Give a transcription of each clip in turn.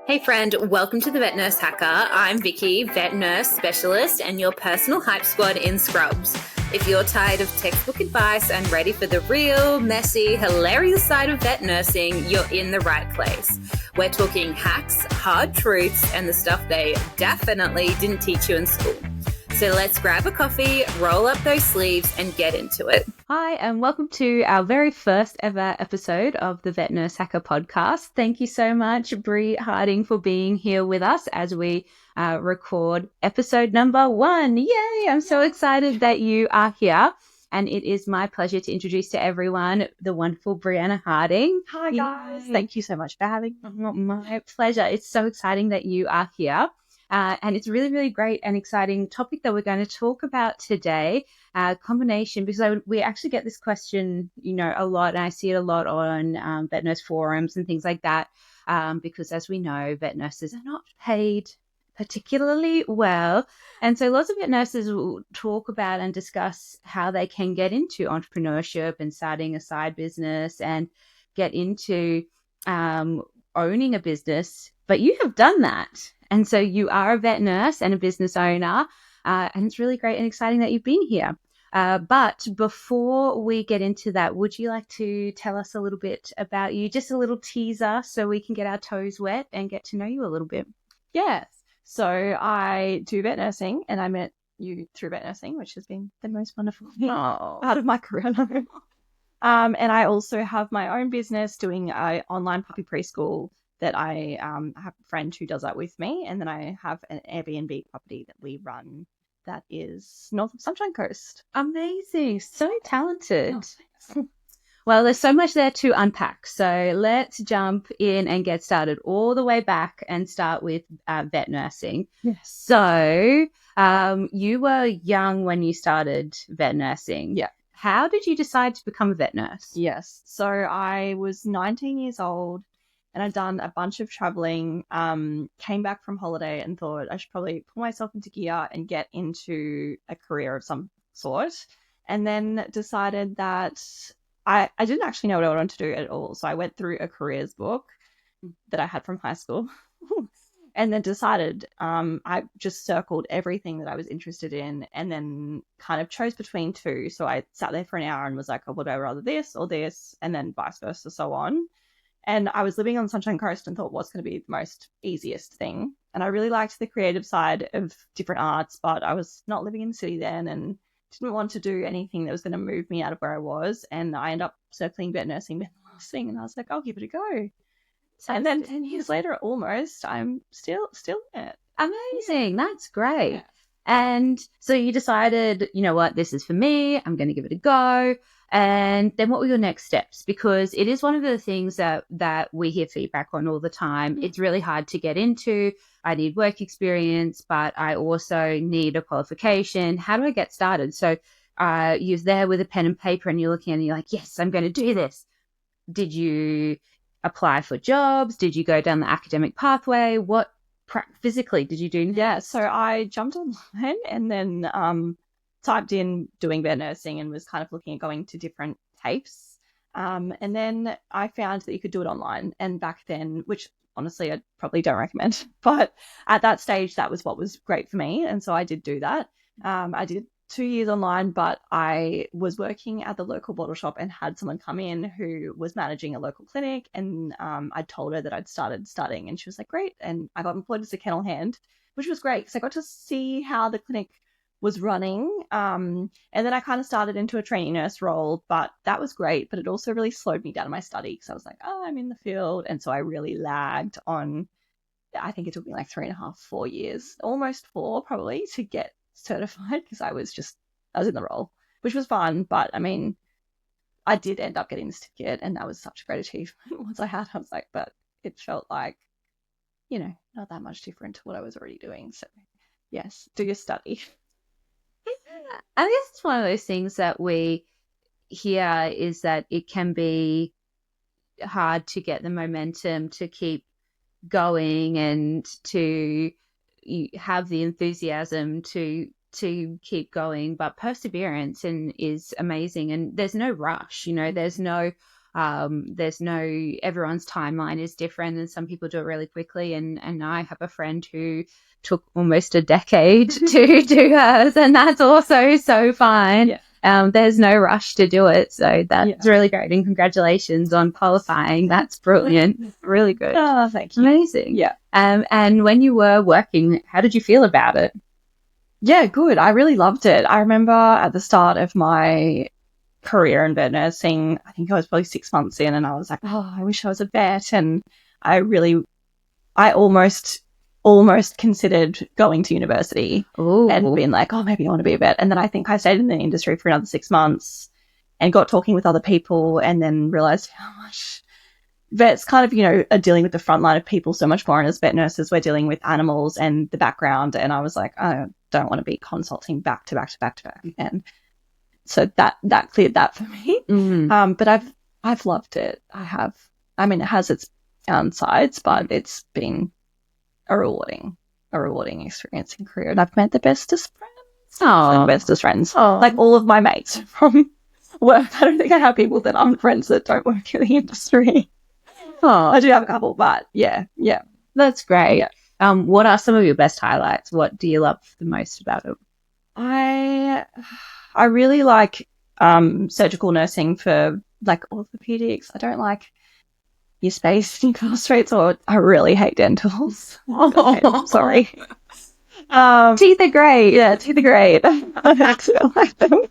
Hey friend, welcome to the Vet Nurse Hacker. I'm Vicky, vet nurse specialist and your personal hype squad in scrubs. If you're tired of textbook advice and ready for the real, messy, hilarious side of vet nursing, you're in the right place. We're talking hacks, hard truths, and the stuff they definitely didn't teach you in school. So let's grab a coffee, roll up those sleeves, and get into it. Hi, and welcome to our very first ever episode of the Vet Nurse Hacker podcast. Thank you so much, Bri Harding, for being here with us as we record episode number 1. Yay! I'm so excited that you are here. And it is my pleasure to introduce to everyone the wonderful Brianna Harding. Hi, guys. Yay. Thank you so much for having me. My pleasure. It's so exciting that you are here. And it's really, really great and exciting topic that we're going to talk about today, combination, because we actually get this question, a lot, and I see it a lot on vet nurse forums and things like that, because as we know, vet nurses are not paid particularly well. And so lots of vet nurses will talk about and discuss how they can get into entrepreneurship and starting a side business and get into owning a business. But you have done that. And so you are a vet nurse and a business owner, and it's really great and exciting that you've been here. But before we get into that, would you like to tell us a little bit about you, just a little teaser so we can get our toes wet and get to know you a little bit? Yes. So I do vet nursing, and I met you through vet nursing, which has been the most wonderful part of my career. And I also have my own business doing an online puppy preschool that I have a friend who does that with me. And then I have an Airbnb property that we run that is north of Sunshine Coast. Amazing. So talented. Well, there's so much there to unpack. So let's jump in and get started all the way back and start with vet nursing. Yes. So you were young when you started vet nursing. Yeah. How did you decide to become a vet nurse? Yes. So I was 19 years old and I'd done a bunch of traveling, came back from holiday and thought I should probably pull myself into gear and get into a career of some sort. And then decided that I didn't actually know what I wanted to do at all. So I went through a careers book that I had from high school and then decided I just circled everything that I was interested in and then kind of chose between two. So I sat there for an hour and was like, oh, would I rather this or this? And then vice versa, so on. And I was living on Sunshine Coast and thought, what's going to be the most easiest thing? And I really liked the creative side of different arts, but I was not living in the city then and didn't want to do anything that was going to move me out of where I was. And I ended up circling vet nursing being the last thing. And I was like, I'll give it a go. And then 10 years later, almost, I'm still in it. Amazing. That's great. Yeah. And so you decided, you know what, this is for me. I'm going to give it a go. And then what were your next steps? Because it is one of the things that we hear feedback on all the time. It's really hard to get into. I need work experience, but I also need a qualification. How do I get started? So you're there with a pen and paper and you're looking at it and you're like, yes, I'm going to do this. Did you apply for jobs? Did you go down the academic pathway? What physically did you do? Yeah, so I jumped online and then typed in doing vet nursing and was kind of looking at going to different TAFEs. And then I found that you could do it online. And back then, which honestly I probably don't recommend, but at that stage, that was what was great for me. And so I did do that. I did 2 years online, but I was working at the local bottle shop and had someone come in who was managing a local clinic. And I told her that I'd started studying and she was like, great. And I got employed as a kennel hand, which was great because I got to see how the clinic was running. And then I kind of started into a trainee nurse role, but that was great. But it also really slowed me down in my study because I was like, oh, I'm in the field. And so I really lagged on, I think it took me like 3.5, 4 years, almost 4 probably to get certified because I was in the role, which was fun. But I mean, I did end up getting the certificate and that was such a great achievement. Once I had, I was like, but it felt like, not that much different to what I was already doing. So yes, do your study. I guess it's one of those things that we hear is that it can be hard to get the momentum to keep going and to have the enthusiasm to keep going, but perseverance is amazing. And there's no rush, there's no, There's no, everyone's timeline is different, and some people do it really quickly. And I have a friend who took almost a decade to do hers, and that's also so fine. Yeah. There's no rush to do it. So that's really great. And congratulations on qualifying. That's brilliant. Really good. Oh, thank you. Amazing. Yeah. And when you were working, how did you feel about it? Yeah, good. I really loved it. I remember at the start of my career in vet nursing, I think I was probably 6 months in, and I was like, oh, I wish I was a vet. And I almost considered going to university. Ooh. And being like, oh, maybe I want to be a vet. And then I think I stayed in the industry for another 6 months and got talking with other people, and then realized how much vets kind of, are dealing with the front line of people so much more. And as vet nurses, we're dealing with animals and the background. And I was like, I don't want to be consulting back to back to back to back. And so that cleared that for me. But I've loved it. It has its downsides, but it's been a rewarding experience in career. And I've met the bestest friends. Oh, bestest friends. Oh. Like all of my mates from work. I don't think I have people that aren't friends that don't work in the industry. Oh, I do have a couple, but yeah. That's great. Yeah. What are some of your best highlights? What do you love the most about it? I really like surgical nursing for like orthopedics. I don't like your space incarcerates, or I really hate dentals. I'm sorry. Teeth are great. Yeah, teeth are great. I actually like them.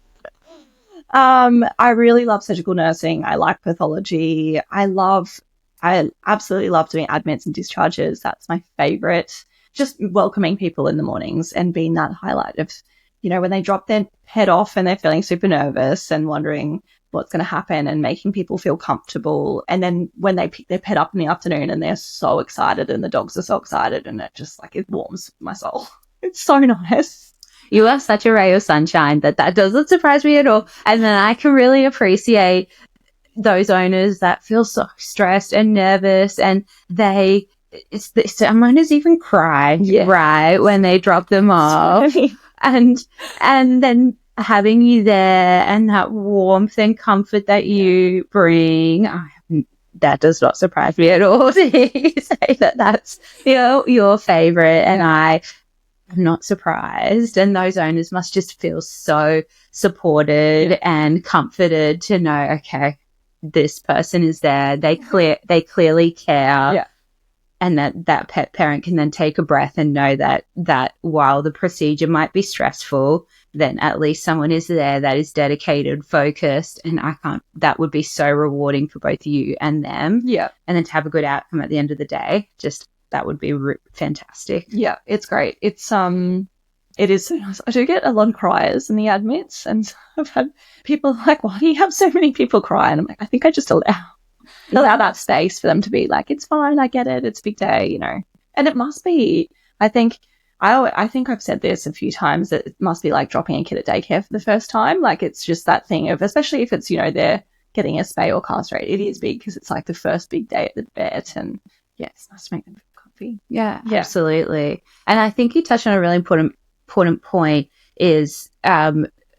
I really love surgical nursing. I like pathology. I absolutely love doing admits and discharges. That's my favorite. Just welcoming people in the mornings and being that highlight of, when they drop their head off and they're feeling super nervous and wondering what's going to happen, and making people feel comfortable. And then when they pick their pet up in the afternoon and they're so excited and the dogs are so excited, and it warms my soul. It's so nice. You are such a ray of sunshine that doesn't surprise me at all. And then I can really appreciate those owners that feel so stressed and nervous, and some owners even cry, right, when they drop them off. And then having you there and that warmth and comfort that you bring, that does not surprise me at all to hear you say that that's your favorite. And I am not surprised. And those owners must just feel so supported and comforted to know, okay, this person is there. They clearly care. Yeah. And that pet parent can then take a breath and know that while the procedure might be stressful, then at least someone is there that is dedicated, focused, and that would be so rewarding for both you and them. Yeah. And then to have a good outcome at the end of the day, that would be fantastic. Yeah, it's great. It is so nice. I do get a lot of criers in the admits, and I've had people like, why do you have so many people cry? And I'm like, I think I just allow that space for them to be like, it's fine, I get it, it's a big day, And it must be, I think I've said this a few times, that it must be like dropping a kid at daycare for the first time. Like, it's just that thing of, especially if it's, they're getting a spay or castrate, it is big because it's like the first big day at the vet, and it's nice to make them feel comfy. Yeah, absolutely. And I think you touched on a really important point is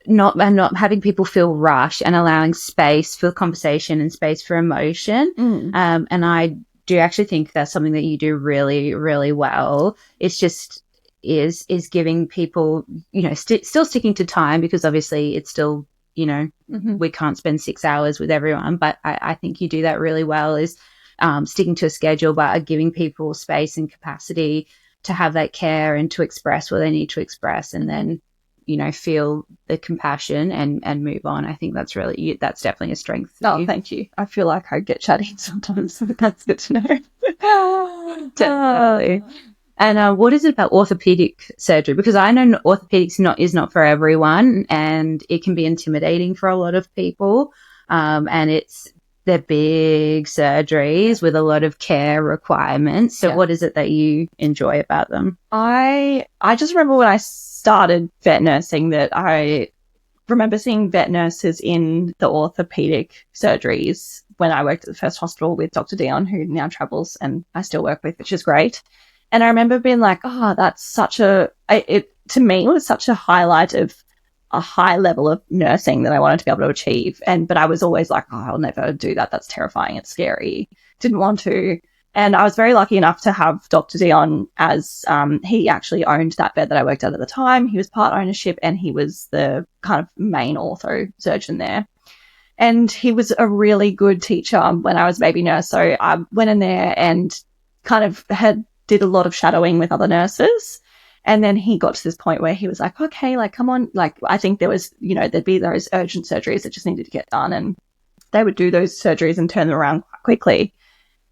not having people feel rushed and allowing space for conversation and space for emotion. And I do actually think that's something that you do really, really well. It's just is giving people, still sticking to time, because obviously it's still, we can't spend 6 hours with everyone, but I think you do that really well, is sticking to a schedule, but giving people space and capacity to have that care and to express what they need to express, and then feel the compassion and move on. I think that's definitely a strength. Oh, thank you. I feel like I get chatty sometimes, so that's good to know. Definitely. And what is it about orthopedic surgery? Because I know orthopedics is not for everyone, and it can be intimidating for a lot of people. And they're big surgeries with a lot of care requirements. So what is it that you enjoy about them? I just remember when I started vet nursing that I remember seeing vet nurses in the orthopedic surgeries when I worked at the first hospital with Dr. Dion, who now travels and I still work with, which is great. And I remember being like, oh, that's to me, it was such a highlight of, a high level of nursing that I wanted to be able to achieve. But I was always like, oh, I'll never do that. That's terrifying. It's scary. Didn't want to. And I was very lucky enough to have Dr. Dion as he actually owned that bed that I worked at the time. He was part ownership and he was the kind of main ortho surgeon there. And he was a really good teacher when I was a baby nurse. So I went in there and kind of did a lot of shadowing with other nurses. And then he got to this point where he was like, okay, like, come on. Like, I think there was, there'd be those urgent surgeries that just needed to get done. And they would do those surgeries and turn them around quite quickly.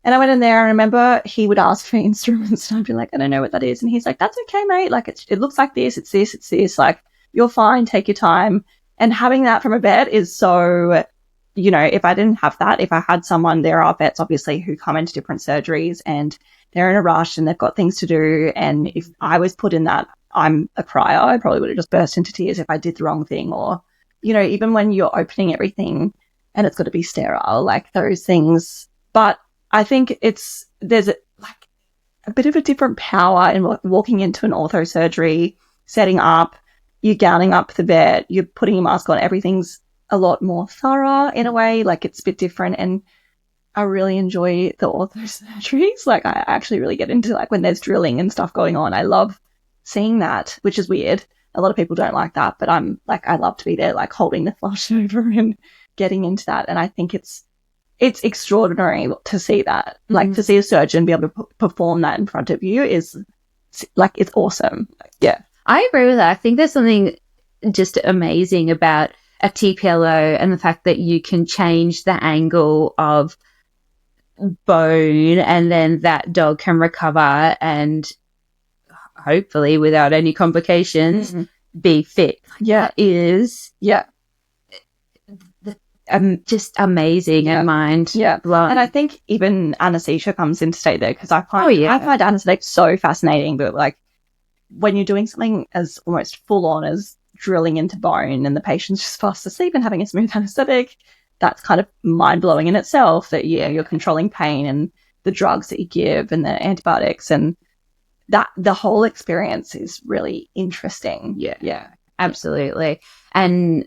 And I went in there and I remember he would ask for instruments and I'd be like, I don't know what that is. And he's like, that's okay, mate. Like, it looks like this, it's this, it's this. Like, you're fine, take your time. And having that from a vet is so, if I didn't have that, if I had someone, there are vets obviously who come into different surgeries and they're in a rush and they've got things to do. And if I was put in that, I'm a crier. I probably would have just burst into tears if I did the wrong thing. Or, even when you're opening everything and it's got to be sterile, like those things. But I think there's a bit of a different power in walking into an ortho surgery, setting up, you're gowning up the bed, you're putting your mask on, everything's a lot more thorough in a way, like it's a bit different. And I really enjoy the ortho surgeries. Like I actually really get into like when there's drilling and stuff going on. I love seeing that, which is weird. A lot of people don't like that, but I'm like, I love to be there, like holding the flush over and getting into that. And I think it's extraordinary to see that. Mm-hmm. Like to see a surgeon be able to perform that in front of you is like, it's awesome. Yeah. I agree with that. I think there's something just amazing about a TPLO and the fact that you can change the angle of bone and then that dog can recover and hopefully without any complications be fit. Yeah. That is just amazing and mind blowing. And I think even anesthesia comes into stay there because I find anesthetic so fascinating. But like when you're doing something as almost full on as drilling into bone and the patient's just fast asleep and having a smooth anesthetic, that's kind of mind-blowing in itself that you're controlling pain and the drugs that you give and the antibiotics, and that the whole experience is really interesting. Yeah, absolutely. And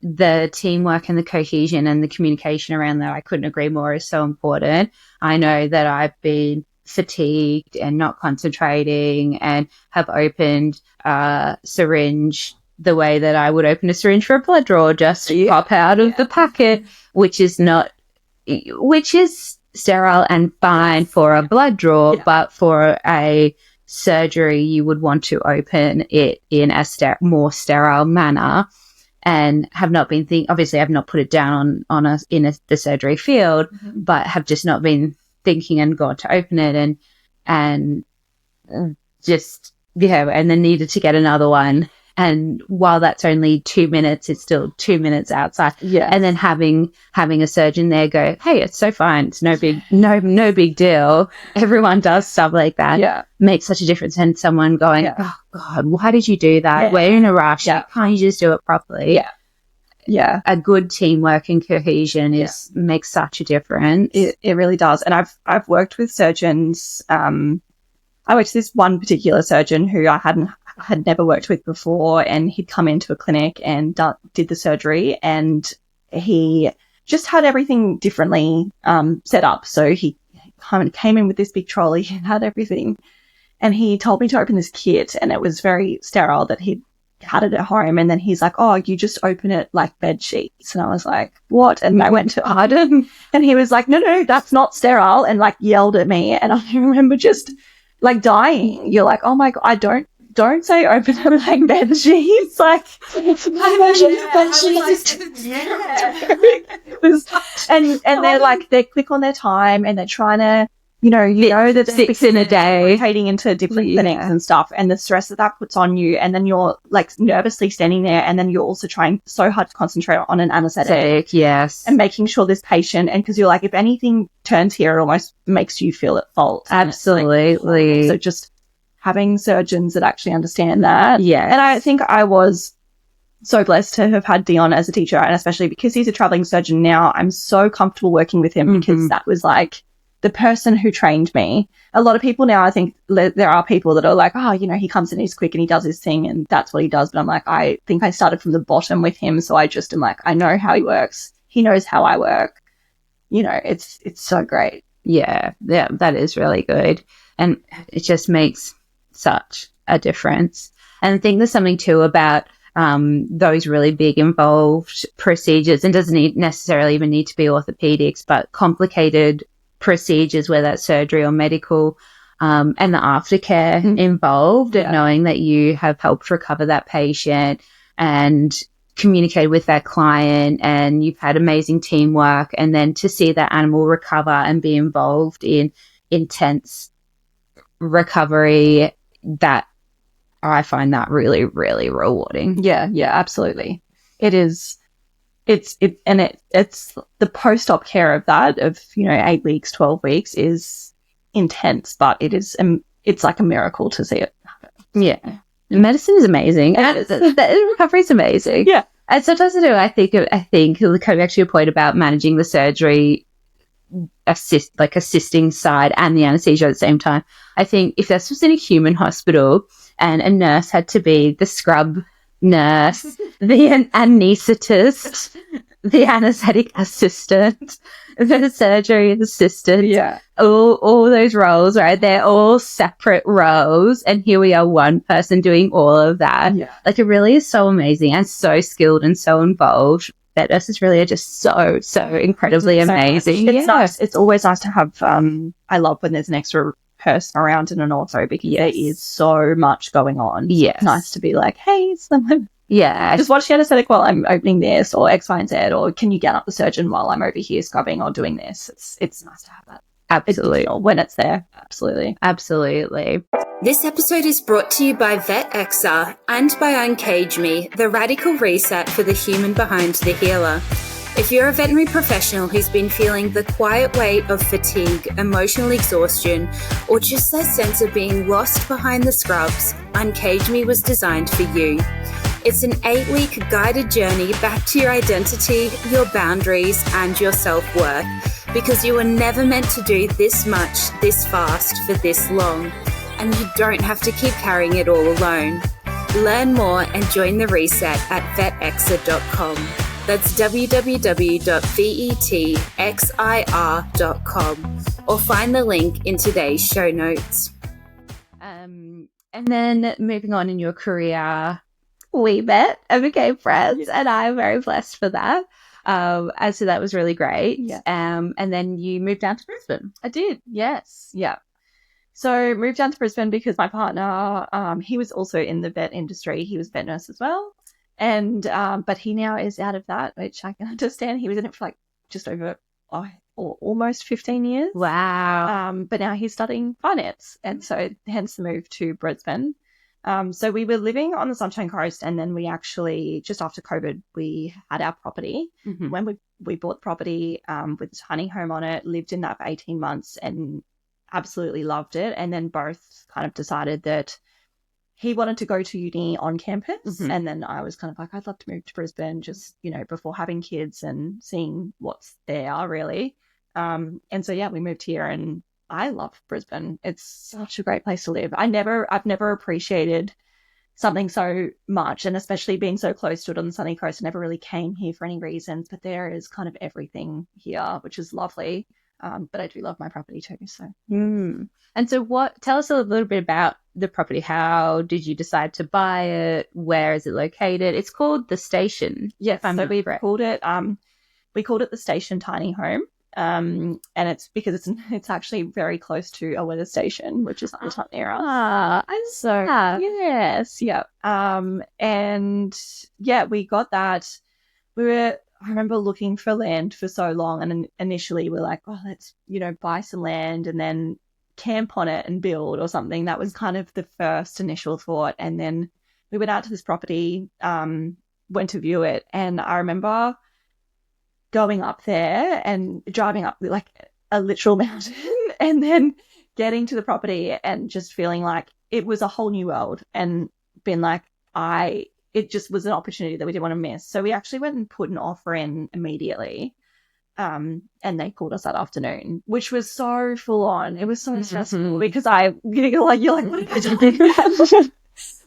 the teamwork and the cohesion and the communication around that, I couldn't agree more, is so important. I know that I've been fatigued and not concentrating and have opened a syringe the way that I would open a syringe for a blood draw, just pop out of the packet, which is sterile and fine for a blood draw, but for a surgery, you would want to open it in a more sterile manner, and have not been obviously I've not put it down on the surgery field, but have just not been thinking and gone to open it and just, and then needed to get another one. And while that's only 2 minutes, it's still 2 minutes outside. Yeah. And then having a surgeon there go, hey, it's so fine. It's no big deal. Everyone does stuff like that. Yeah. Makes such a difference. And someone going, oh God, why did you do that? Yeah. We're in a rush. Yeah. Can't you just do it properly? Yeah. Yeah. A good teamwork and cohesion makes such a difference. It really does. And I've worked with surgeons. I worked with this one particular surgeon who I had never worked with before, and he'd come into a clinic and did the surgery, and he just had everything differently set up. So he kind of came in with this big trolley and had everything, and he told me to open this kit, and it was very sterile that he'd had it at home. And then he's like, oh, you just open it like bed sheets. And I was like, what? And I went to Arden and he was like, no, that's not sterile, and like yelled at me. And I remember just like dying. You're like, oh my God, I don't say open it like bed sheets. Like, and they're like, they click on their time and they're trying to, that 6 in a day, rotating into different clinics and stuff, and the stress that puts on you, and then you're like nervously standing there, and then you're also trying so hard to concentrate on an anesthetic, and making sure this patient, and because you're like, if anything turns here, it almost makes you feel at fault. Absolutely. Like, so just having surgeons that actually understand that. Yeah. And I think I was so blessed to have had Dion as a teacher, and especially because he's a traveling surgeon now, I'm so comfortable working with him because that was like the person who trained me, a lot of people now, I think there are people that are like, oh, you know, he comes in, he's quick and he does his thing and that's what he does. But I'm like, I think I started from the bottom with him. So I just am like, I know how he works. He knows how I work. You know, it's so great. Yeah, that is really good. And it just makes such a difference. And I think there's something too about those really big involved procedures, and doesn't necessarily even need to be orthopedics, but complicated procedures, whether that's surgery or medical, and the aftercare involved, and knowing that you have helped recover that patient and communicate with that client and you've had amazing teamwork, and then to see that animal recover and be involved in intense recovery, that I find that really, really rewarding. Yeah, absolutely. It is. It's the post-op care of that, of, you know, 8 weeks, 12 weeks is intense, but it's like a miracle to see it happen. Yeah. Medicine is amazing. And the recovery is amazing. Yeah. And sometimes I think coming back to your point about managing the surgery, assisting side and the anesthesia at the same time. I think if this was in a human hospital and a nurse had to be the scrub nurse, the anaesthetist, the anesthetic assistant, the surgery assistant, all those roles, right? They're all separate roles, and here we are, one person doing all of that. Like, it really is so amazing and so skilled and so involved. Vet nurses really are just so incredibly amazing. It's nice. It's always nice to have. I love when there's an extra person around in an ortho, because there is so much going on. Yes. It's nice to be like, hey, someone. Yeah. Just watch the anesthetic while I'm opening this, or X, Y, and Z, or can you get up the surgeon while I'm over here scrubbing or doing this? It's nice to have that. Absolutely. When it's there. Absolutely. This episode is brought to you by VetXR and by Uncage Me, the radical reset for the human behind the healer. If you're a veterinary professional who's been feeling the quiet weight of fatigue, emotional exhaustion, or just that sense of being lost behind the scrubs, Uncage Me was designed for you. It's an 8-week guided journey back to your identity, your boundaries, and your self-worth, because you were never meant to do this much, this fast, for this long, and you don't have to keep carrying it all alone. Learn more and join the reset at vetxr.com. That's www.vetxir.com, or find the link in today's show notes. And then moving on in your career, we met and became friends, and I'm very blessed for that. And so that was really great. Yeah. And then you moved down to Brisbane. I did, yes. Yeah. So moved down to Brisbane because my partner, he was also in the vet industry. He was a vet nurse as well. And but he now is out of that, which I can understand. He was in it for like just over almost 15 years. Wow. But now he's studying finance, and so hence the move to Brisbane. So we were living on the Sunshine Coast, and then we actually, just after COVID, we had our property. Mm-hmm. When we bought the property with a tiny home on it, lived in that for 18 months and absolutely loved it. And then both kind of decided that he wanted to go to uni on campus. Mm-hmm. And then I was kind of like, I'd love to move to Brisbane, just, you know, before having kids and seeing what's there, really. And so, yeah, we moved here, and I love Brisbane. It's such a great place to live. I've never appreciated something so much, and especially being so close to it on the sunny coast. I never really came here for any reasons, but there is kind of everything here, which is lovely. But I do love my property too. So. And so tell us a little bit about the property. How did you decide to buy it? Where is it located? It's called The Station. Yes, so we called it the Station Tiny Home. And it's because it's actually very close to a weather station, which is the top near us. Yes, yeah. And yeah, we got that. I remember looking for land for so long, and initially we're like, oh, let's, you know, buy some land and then camp on it and build or something. That was kind of the first initial thought. And then we went out to this property, went to view it, and I remember going up there and driving up like a literal mountain and then getting to the property and just feeling like it was a whole new world, and being like, it just was an opportunity that we didn't want to miss. So we actually went and put an offer in immediately. And they called us that afternoon, which was so full on. It was so stressful because you're like, what am I doing?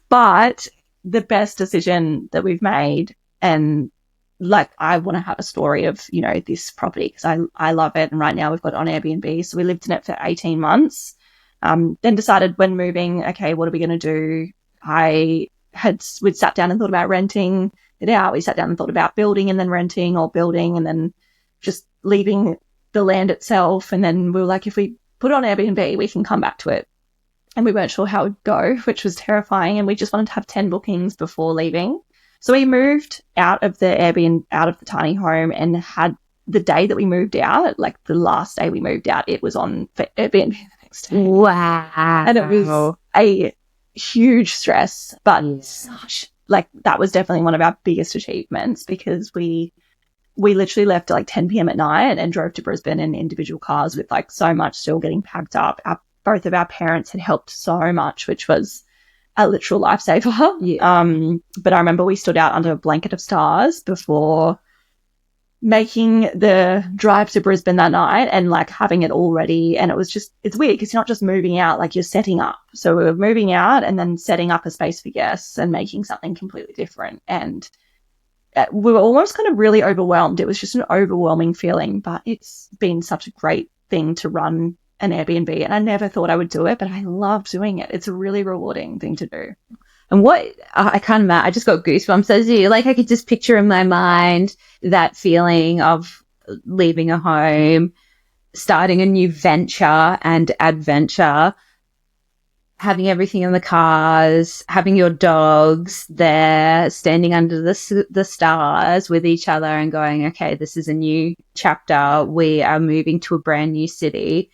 But the best decision that we've made, and like, I want to have a story of, this property because I love it. And right now we've got it on Airbnb. So we lived in it for 18 months. Then decided when moving, okay, what are we going to do? We'd sat down and thought about renting it out. We sat down and thought about building and then renting, or building and then just leaving the land itself. And then we were like, if we put it on Airbnb, we can come back to it. And we weren't sure how it would go, which was terrifying. And we just wanted to have 10 bookings before leaving. So we moved out of the Airbnb, out of the tiny home, and had the day that we moved out, like the last day we moved out, it was on for Airbnb the next day. Wow. And it was a huge stress, but that was definitely one of our biggest achievements, because we literally left at like 10 p.m. at night and drove to Brisbane in individual cars with like so much still getting packed up. Both of our parents had helped so much, which was a literal lifesaver. Yeah. But I remember we stood out under a blanket of stars before making the drive to Brisbane that night, and like having it all ready. And it was just, it's weird because you're not just moving out, like you're setting up. So we were moving out and then setting up a space for guests and making something completely different. And we were almost kind of really overwhelmed. It was just an overwhelming feeling, but it's been such a great thing to run an Airbnb, and I never thought I would do it, but I love doing it. It's a really rewarding thing to do. And I can't imagine, I just got goosebumps as you, like, I could just picture in my mind that feeling of leaving a home, starting a new venture and adventure, having everything in the cars, having your dogs there, standing under the stars with each other and going, okay, this is a new chapter. We are moving to a brand new city,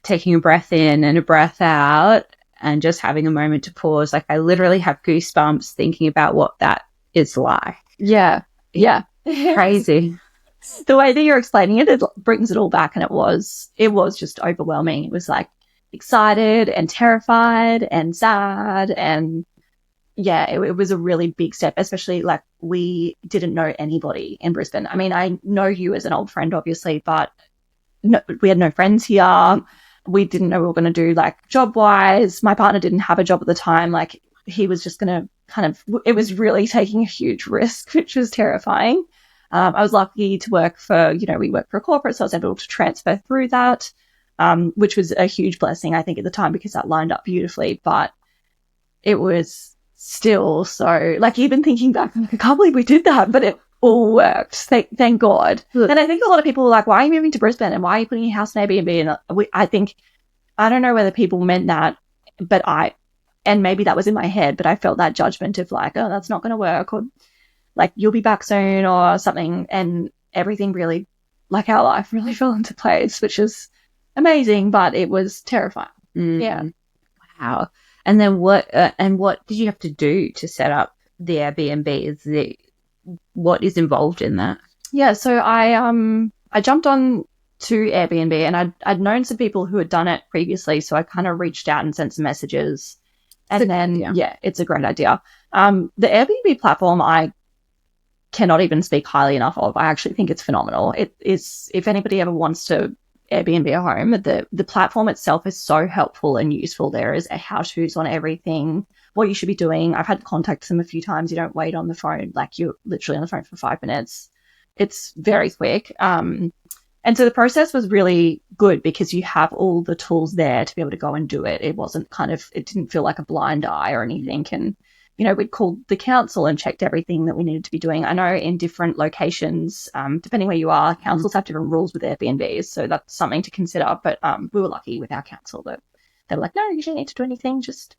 taking a breath in and a breath out and just having a moment to pause. Like, I literally have goosebumps thinking about what that is like. Yeah. Crazy. The way that you're explaining it brings it all back, and it was just overwhelming. It was like excited and terrified and sad, and yeah, it was a really big step, especially like we didn't know anybody in Brisbane. I mean, I know you as an old friend, obviously, but no, we had no friends here. We didn't know what we were going to do, like, job-wise. My partner didn't have a job at the time. Like, he was just going to it was really taking a huge risk, which was terrifying. I was lucky to work for, we worked for a corporate, so I was able to transfer through that, which was a huge blessing, I think, at the time, because that lined up beautifully. But it was still so, like, even thinking back, I'm like, I can't believe we did that, but it all worked. Thank God. Look. And I think a lot of people were like, why are you moving to Brisbane and why are you putting your house in Airbnb? And I don't know whether people meant that, and maybe that was in my head, but I felt that judgment of like, oh, that's not going to work, or like, you'll be back soon or something. And everything really, like, our life really fell into place, which is amazing, but it was terrifying. Yeah. Wow. And then what did you have to do to set up the Airbnb? What is involved in that? Yeah, so I jumped on to Airbnb, and I'd known some people who had done it previously, so I kind of reached out and sent some messages. And it's a great idea. The Airbnb platform, I cannot even speak highly enough of. I actually think it's phenomenal. It is, if anybody ever wants to Airbnb a home, the platform itself is so helpful and useful. There is a how-tos on everything, what you should be doing. I've had to contact them a few times. You don't wait on the phone. Like, you're literally on the phone for 5 minutes. It's very quick. And so the process was really good because you have all the tools there to be able to go and do it. It wasn't it didn't feel like a blind eye or anything. And, we'd called the council and checked everything that we needed to be doing. I know in different locations, depending where you are, councils have different rules with Airbnbs. So that's something to consider. But we were lucky with our council that they were like, no, you don't need to do anything. Just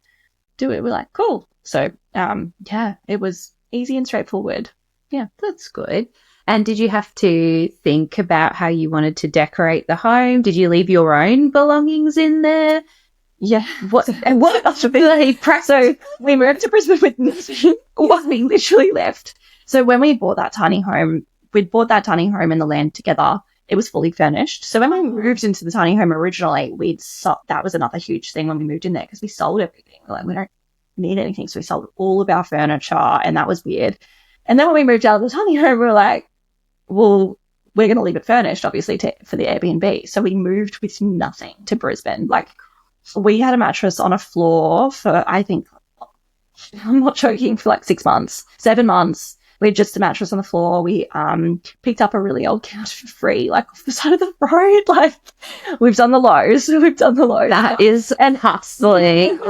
do it. We're like, cool. So, it was easy and straightforward. Yeah, that's good. And did you have to think about how you wanted to decorate the home? Did you leave your own belongings in there? Yeah. What else would be like? So we moved to Brisbane with nothing. What we literally left. So when we bought that tiny home, we'd bought that tiny home and the land together. It was fully furnished. So when we moved into the tiny home originally, that was another huge thing when we moved in there, because we sold everything. We're like, we don't need anything. So we sold all of our furniture, and that was weird. And then when we moved out of the tiny home, we were like, well, we're going to leave it furnished, obviously, for the Airbnb. So we moved with nothing to Brisbane. Like, we had a mattress on a floor for, I think, I'm not joking, for like 6 months, 7 months. We had just a mattress on the floor. We picked up a really old couch for free, like off the side of the road. Like, we've done the lows. We've done the lows. That is hustling.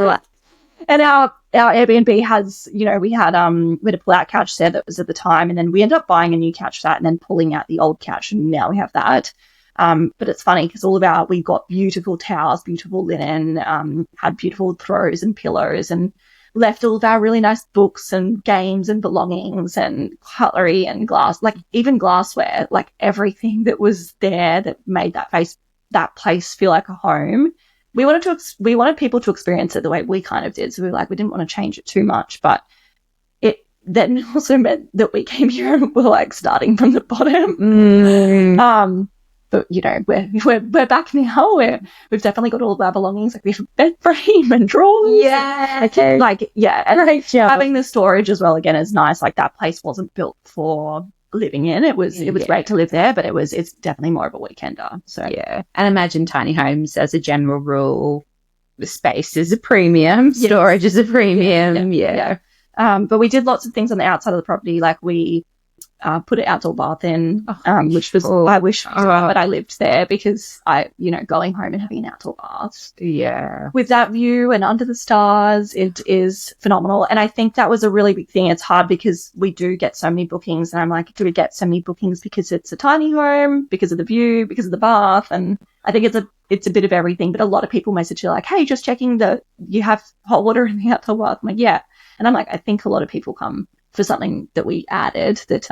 And our Airbnb has, we had a pull-out couch set that was at the time, and then we ended up buying a new couch set and then pulling out the old couch, and now we have that. But it's funny because we got beautiful towels, beautiful linen, had beautiful throws and pillows, and left all of our really nice books and games and belongings and cutlery and glass, like even glassware, like everything that was there that made that place feel like a home. We wanted people to experience it the way we kind of did. So we didn't want to change it too much, but it then also meant that we came here and we're like starting from the bottom. But we're back now. We've definitely got all of our belongings. Like, we have a bed frame and drawers. Yeah. And having the storage as well again is nice. Like, that place wasn't built for living in. It was great to live there, but it's definitely more of a weekender. So yeah. And imagine tiny homes as a general rule, the space is a premium, storage is a premium. Yeah. But we did lots of things on the outside of the property. Like, we put an outdoor bath in, which was, I wish, but I lived there because going home and having an outdoor bath. Yeah. With that view and under the stars, it is phenomenal. And I think that was a really big thing. It's hard because we do get so many bookings, and I'm like, do we get so many bookings because it's a tiny home, because of the view, because of the bath? And I think it's a bit of everything, but a lot of people message you like, hey, just checking you have hot water in the outdoor bath. I'm like, yeah. And I'm like, I think a lot of people come for something that we added that,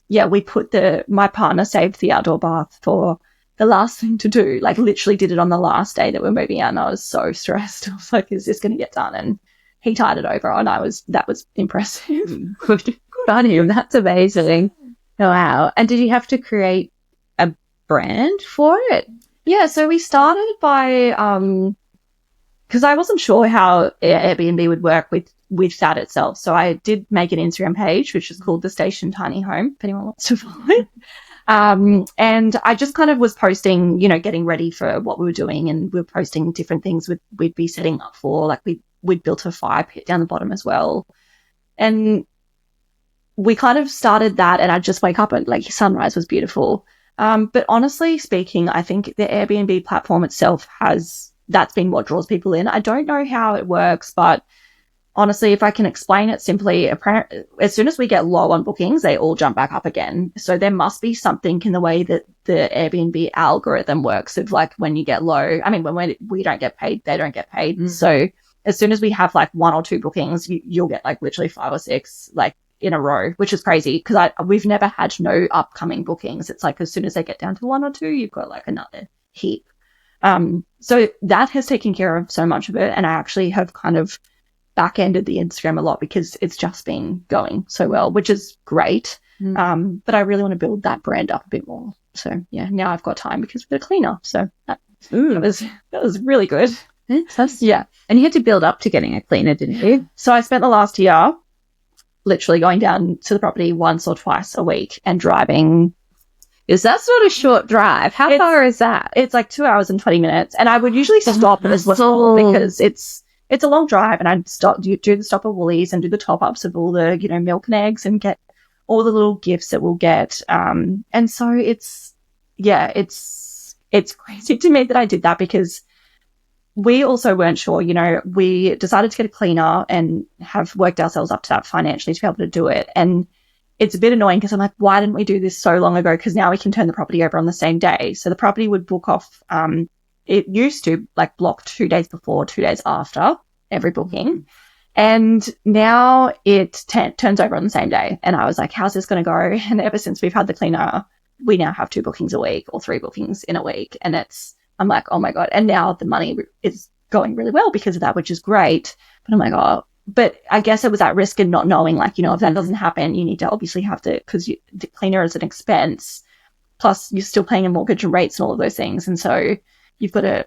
we put my partner saved the outdoor bath for the last thing to do, like literally did it on the last day that we're moving out, and I was so stressed. I was like, is this going to get done? And he tied it over, and that was impressive. Good on him. That's amazing. Wow. And did you have to create a brand for it? Yeah, so we started by, because I wasn't sure how Airbnb would work with that itself. So I did make an Instagram page, which is called The Station Tiny Home, if anyone wants to follow it. And I just kind of was posting, getting ready for what we were doing, and we were posting different things we'd be setting up for. Like, we'd built a fire pit down the bottom as well. And we kind of started that, and I'd just wake up and sunrise was beautiful. But honestly speaking, I think the Airbnb platform itself that's been what draws people in. I don't know how it works, but honestly, if I can explain it simply, as soon as we get low on bookings, they all jump back up again. So there must be something in the way that the Airbnb algorithm works of when you get low. I mean, when we don't get paid, they don't get paid. Mm. So as soon as we have 1 or 2 bookings, you'll get literally 5 or 6 in a row, which is crazy because we've never had no upcoming bookings. It's as soon as they get down to 1 or 2, you've got another heap. So that has taken care of so much of it, and I actually have kind of back-ended the Instagram a lot because it's just been going so well, which is great. But I really want to build that brand up a bit more. So yeah, now I've got time because we've got a cleaner. So that was really good. Yeah. And you had to build up to getting a cleaner, didn't you? So I spent the last year literally going down to the property once or twice a week and driving. Is that's not a short drive? How far is that? It's 2 hours and 20 minutes. And I would usually stop as well because it's a long drive, and I'd do the stop at Woolies and do the top-ups of all the, milk and eggs and get all the little gifts that we'll get. And so it's crazy to me that I did that because we also weren't sure, we decided to get a cleaner and have worked ourselves up to that financially to be able to do it. And it's a bit annoying because I'm like, why didn't we do this so long ago? Because now we can turn the property over on the same day. So the property would book off, it used to block 2 days before, 2 days after every booking. And now it turns over on the same day. And I was like, how's this going to go? And ever since we've had the cleaner, we now have 2 bookings a week or 3 bookings in a week. And I'm like, oh my God. And now the money is going really well because of that, which is great. But I'm like, oh, but I guess it was at risk in not knowing, if that doesn't happen, you need to obviously have to, because the cleaner is an expense. Plus you're still paying a mortgage and rates and all of those things. And so you've got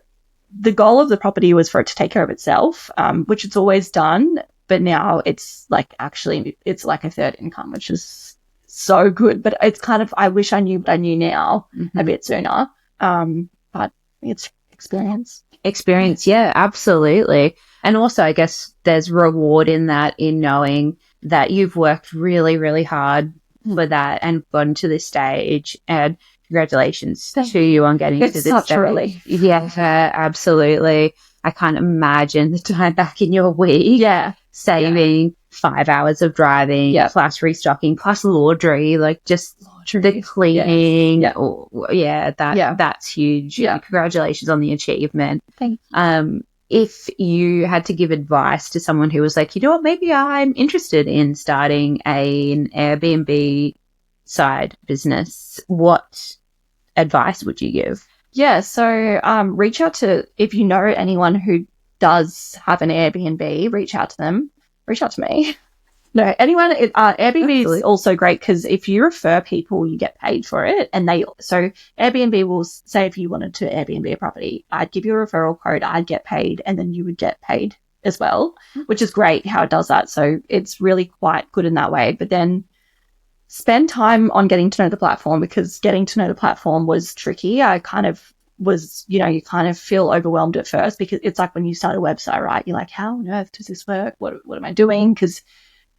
the goal of the property was for it to take care of itself, which it's always done. But now it's actually, it's a third income, which is so good. But it's kind of, I wish I knew what I knew now a bit sooner. But it's experience. Experience, yeah, absolutely. And also, I guess there's reward in that, in knowing that you've worked really, really hard for that and gotten to this stage. And congratulations to you on getting to this such stage. a relief. Yeah, absolutely. I can't imagine the time back in your week. Yeah. Saving 5 hours of driving, plus restocking, plus laundry, like just the cleaning. That's huge. Yeah. Congratulations on the achievement. Thank you. If you had to give advice to someone who was like, you know what, maybe I'm interested in starting an Airbnb side business, what advice would you give? Yeah, so reach out to, if you know anyone who does have an Airbnb, reach out to them. Reach out to me. No, anyone, Airbnb is also great because if you refer people, you get paid for it. And so Airbnb will say if you wanted to Airbnb a property, I'd give you a referral code, I'd get paid, and then you would get paid as well, which is great how it does that. So it's really quite good in that way. But then spend time on getting to know the platform, because getting to know the platform was tricky. I kind of was, you kind of feel overwhelmed at first, because it's like when you start a website, right? You're like, how on earth does this work? What am I doing? Because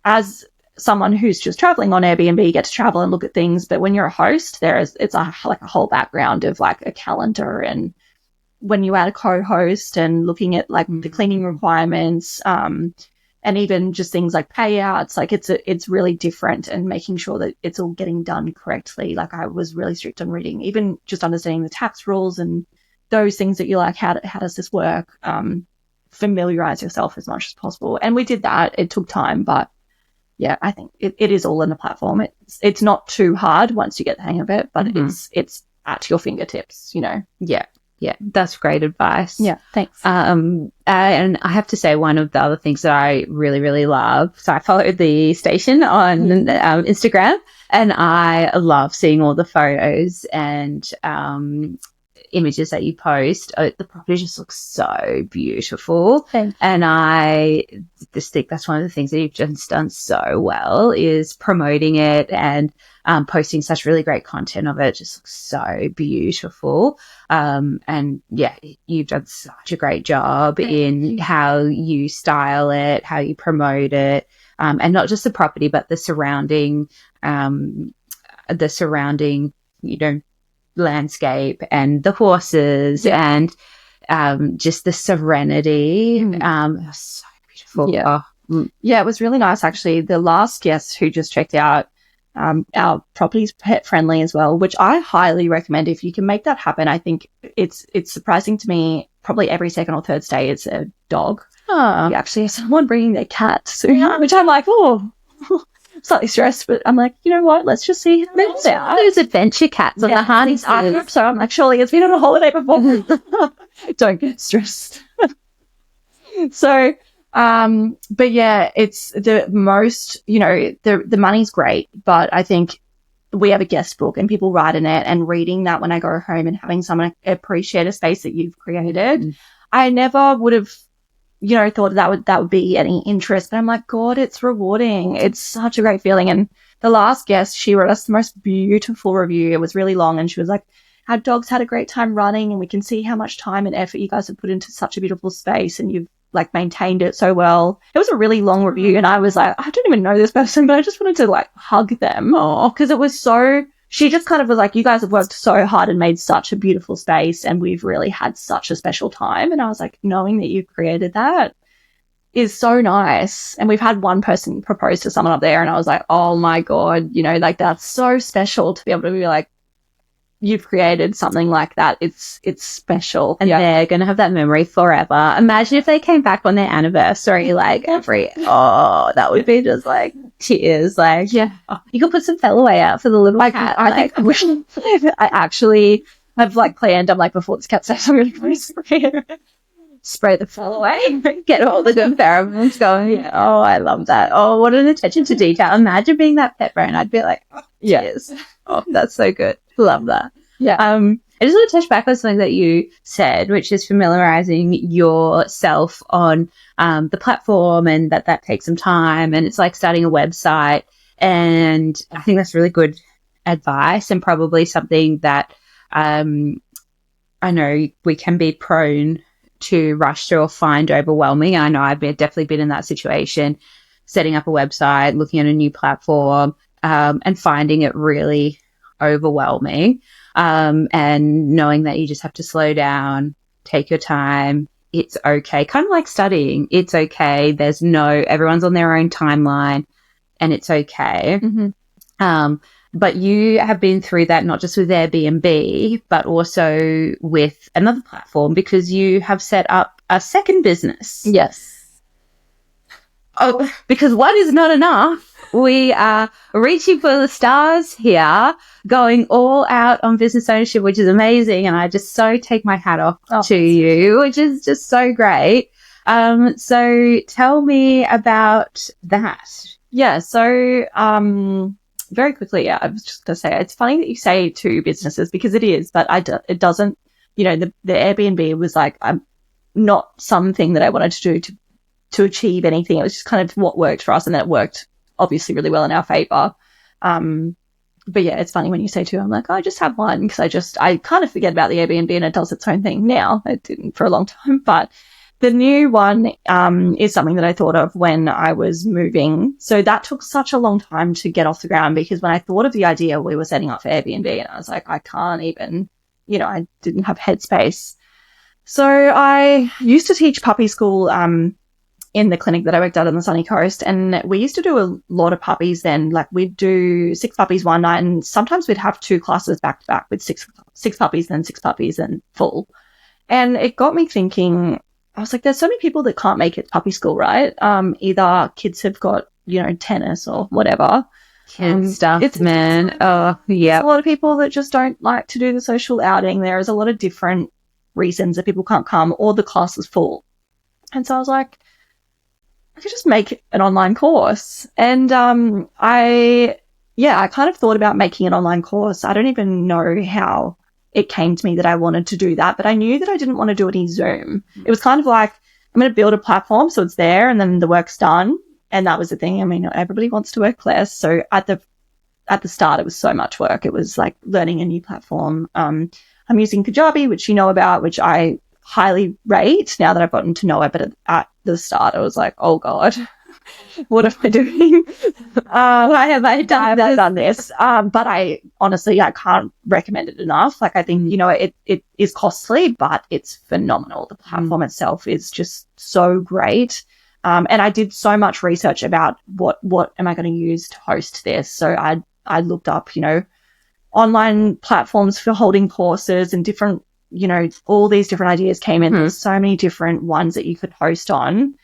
as someone who's just traveling on Airbnb, you get to travel and look at things. But when you're a host, it's like a whole background of like a calendar, and when you add a co-host and looking at like the cleaning requirements, and even just things like payouts, like it's really different, and making sure that it's all getting done correctly. Like I was really strict on reading, even just understanding the tax rules and those things that you're like, how does this work? Familiarize yourself as much as possible. And we did that. It took time, but yeah, I think it is all in the platform. It's not too hard once you get the hang of it, but it's at your fingertips, Yeah. Yeah, that's great advice. Yeah, thanks. And I have to say, one of the other things that I really, really love, so I follow the station on Instagram, and I love seeing all the photos and images that you post. The property just looks so beautiful. Thanks. And I just think that's one of the things that you've just done so well, is promoting it and posting such really great content of it. It just looks so beautiful. And yeah, you've done such a great job in how you style it, how you promote it, and not just the property, but the surrounding, landscape and the horses and just the serenity. So beautiful. Yeah, it was really nice actually. The last guest who just checked out our property's pet friendly as well, which I highly recommend. If you can make that happen, I think it's surprising to me, probably every second or third stay it's a dog. You actually have someone bringing their cat soon, which I'm like, slightly stressed, but I'm like, you know what? Let's just see how it out. Those adventure cats on the harnesses. I hope so. I'm like, surely it's been on a holiday before. Don't get stressed. So, but yeah, it's the most, the money's great, but I think we have a guest book and people write in it, and reading that when I go home and having someone appreciate a space that you've created, I never would have thought that would be any interest, but I'm like, God, it's rewarding. It's such a great feeling. And the last guest, she wrote us the most beautiful review. It was really long, and she was like, our dogs had a great time running, and we can see how much time and effort you guys have put into such a beautiful space, and you've like maintained it so well. It was a really long review, and I was like, I don't even know this person, but I just wanted to like hug them. Because it was so, she just kind of was like, you guys have worked so hard and made such a beautiful space, and we've really had such a special time. And I was like, knowing that you've created that is so nice. And we've had one person propose to someone up there, and I was like, oh my God, like that's so special to be able to be like, you've created something like that. It's special. And they're going to have that memory forever. Imagine if they came back on their anniversary, like that would be just like tears. Like, you could put some Fellaway out for the little cat. I think I wish I actually have like planned, I'm like, before this cat says, I'm going to spray the Fellaway, get all the good pheromones going. Yeah. Oh, I love that. Oh, what an attention to detail. Imagine being that pet parent. I'd be like, tears. Oh, that's so good. Love that. Yeah. I just want to touch back on something that you said, which is familiarizing yourself on the platform, and that takes some time, and it's like starting a website. And I think that's really good advice, and probably something that I know we can be prone to rush through or find overwhelming. I know I've definitely been in that situation, setting up a website, looking at a new platform, and finding it really overwhelming, and knowing that you just have to slow down, take your time. It's okay. Kind of like studying. It's okay. Everyone's on their own timeline, and it's okay. Mm-hmm. But you have been through that not just with Airbnb, but also with another platform, because you have set up a second business. Yes. Oh, because one is not enough. We are reaching for the stars here, going all out on business ownership, which is amazing. And I just so take my hat off to you, which is just so great. So tell me about that. Yeah. So, very quickly, I was just going to say, it's funny that you say two businesses, because it is, but it doesn't, the Airbnb was like, not something that I wanted to do to achieve anything. It was just kind of what worked for us, and then it worked obviously really well in our favor. But yeah, it's funny when you say two, I'm like, I just have one, because I kind of forget about the Airbnb, and it does its own thing now. It didn't for a long time, but the new one is something that I thought of when I was moving. So that took such a long time to get off the ground, because when I thought of the idea, we were setting up for Airbnb, and I was like, I can't even, I didn't have headspace. So I used to teach puppy school in the clinic that I worked at on the sunny coast, and we used to do a lot of puppies then. Like, we'd do 6 puppies one night, and sometimes we'd have 2 classes back to back with six puppies, then 6 puppies, and full. And it got me thinking, I was like, there's so many people that can't make it to puppy school, right? Either kids have got, tennis or whatever. Kid stuff, man. Oh, yeah. There's a lot of people that just don't like to do the social outing. There is a lot of different reasons that people can't come, or the class is full. And so I was like, I could just make an online course. And I kind of thought about making an online course. I don't even know how it came to me that I wanted to do that, but I knew that I didn't want to do any Zoom. It was kind of like, I'm going to build a platform so it's there, and then the work's done. And that was the thing. I mean, not everybody wants to work less. So at the start, it was so much work. It was like learning a new platform. I'm using Kajabi, which you know about, which I highly rate now that I've gotten to know it. But at the start, I was like, oh God, what am I doing? Why have I done this? But I honestly, I can't recommend it enough. Like, I think, it is costly, but it's phenomenal. The platform itself is just so great. And I did so much research about what am I going to use to host this. So I looked up, online platforms for holding courses, and different, all these different ideas came in. There's so many different ones that you could host on.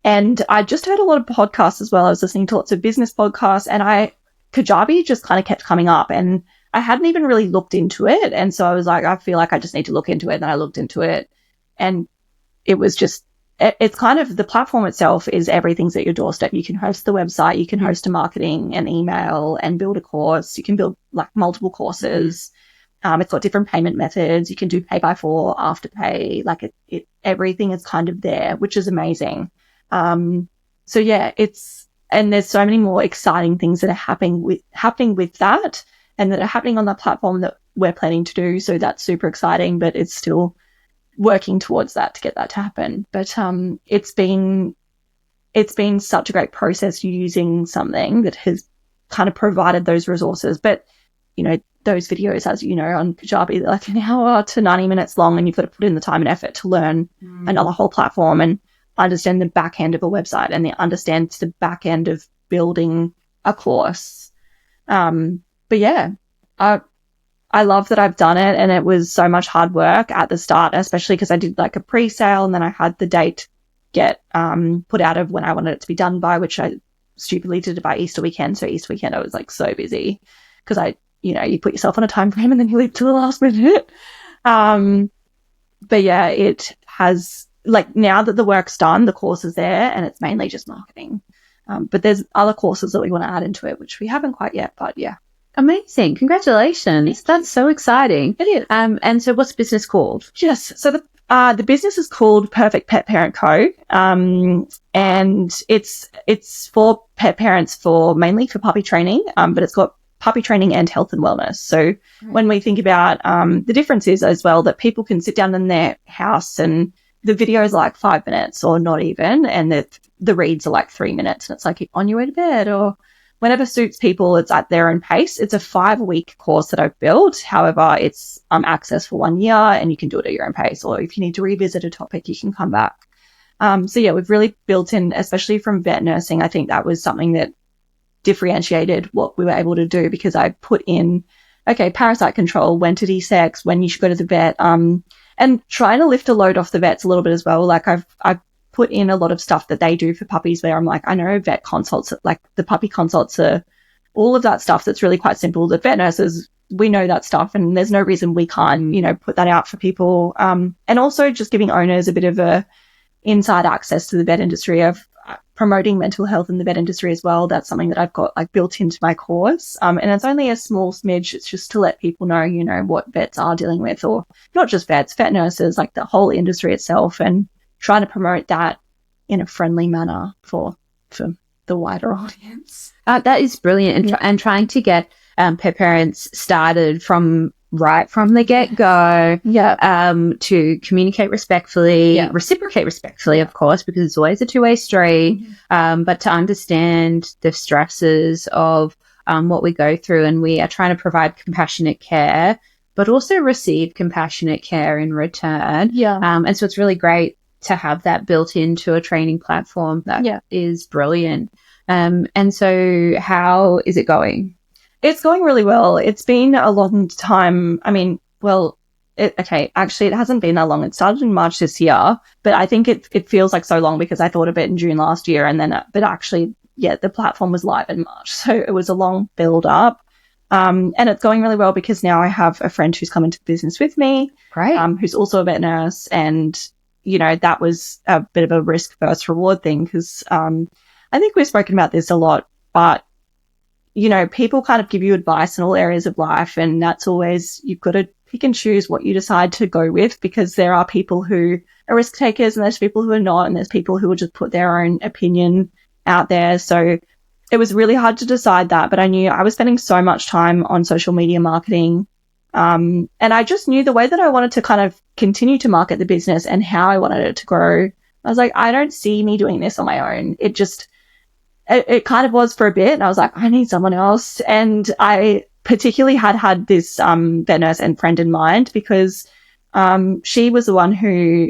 And I just heard a lot of podcasts as well. I was listening to lots of business podcasts, and Kajabi just kind of kept coming up, and I hadn't even really looked into it. And so I was like, I feel like I just need to look into it. And then I looked into it, and it was just, it's kind of, the platform itself is everything's at your doorstep. You can host the website, you can host a marketing and email and build a course. You can build like multiple courses. It's got different payment methods. You can do pay by 4, afterpay. Like everything is kind of there, which is amazing. So yeah, and there's so many more exciting things that are happening with that, and that are happening on that platform that we're planning to do. So that's super exciting, but it's still working towards that to get that to happen. But it's been such a great process using something that has kind of provided those resources. But those videos, as you know, on Kajabi, they're like an hour to 90 minutes long, and you've got to put in the time and effort to learn another whole platform and understand the back end of a website, and understand the back end of building a course. But yeah, I love that I've done it, and it was so much hard work at the start, especially because I did like a pre-sale, and then I had the date get put out of when I wanted it to be done by, which I stupidly did it by Easter weekend. So Easter weekend I was like so busy, because you put yourself on a time frame and then you leave to the last minute. But yeah, it has, like, now that the work's done, the course is there, and it's mainly just marketing. But there's other courses that we want to add into it, which we haven't quite yet, but yeah. Amazing. Congratulations. That's so exciting. It is. And so what's the business called? Yes. So The business is called Perfect Pet Parent Co. And it's for pet parents mainly for puppy training, but it's got puppy training and health and wellness. So when we think about the difference is as well that people can sit down in their house and the video is like 5 minutes or not even, and the reads are like 3 minutes, and it's like on your way to bed or whenever suits people. It's at their own pace. It's a 5-week course that I've built. However, it's access for 1 year, and you can do it at your own pace. Or if you need to revisit a topic, you can come back. So yeah, we've really built in, especially from vet nursing. I think that was something that differentiated what we were able to do, because I put in, okay, parasite control, when to de-sex, when you should go to the vet, and trying to lift a load off the vets a little bit as well. Like I've put in a lot of stuff that they do for puppies where I'm like, I know vet consults, like the puppy consults are all of that stuff that's really quite simple. The vet nurses, we know that stuff, and there's no reason we can't, put that out for people. And also just giving owners a bit of a inside access to the vet industry of promoting mental health in the vet industry as well. That's something that I've got like built into my course. And it's only a small smidge. It's just to let people know, what vets are dealing with, or not just vets, vet nurses, like the whole industry itself, and trying to promote that in a friendly manner for the wider audience. That is brilliant. And trying to get pet parents started from the get-go, to communicate respectfully, reciprocate respectfully, of course, because it's always a two-way street, but to understand the stresses of what we go through, and we are trying to provide compassionate care, but also receive compassionate care in return. And so it's really great to have that built into a training platform. That is brilliant. And so how is it going? It's going really well. It's been a long time. I mean, actually, it hasn't been that long. It started in March this year, but I think it feels like so long because I thought of it in June last year, and then, but actually, the platform was live in March, so it was a long build up. And it's going really well because now I have a friend who's come into the business with me, who's also a vet nurse, and that was a bit of a risk versus reward thing, because I think we've spoken about this a lot, but people kind of give you advice in all areas of life, and that's always, you've got to pick and choose what you decide to go with, because there are people who are risk takers and there's people who are not, and there's people who will just put their own opinion out there. So it was really hard to decide that, but I knew I was spending so much time on social media marketing. And I just knew the way that I wanted to kind of continue to market the business and how I wanted it to grow. I was like, I don't see me doing this on my own. It kind of was for a bit, and I was like, I need someone else. And I particularly had this vet nurse and friend in mind, because she was the one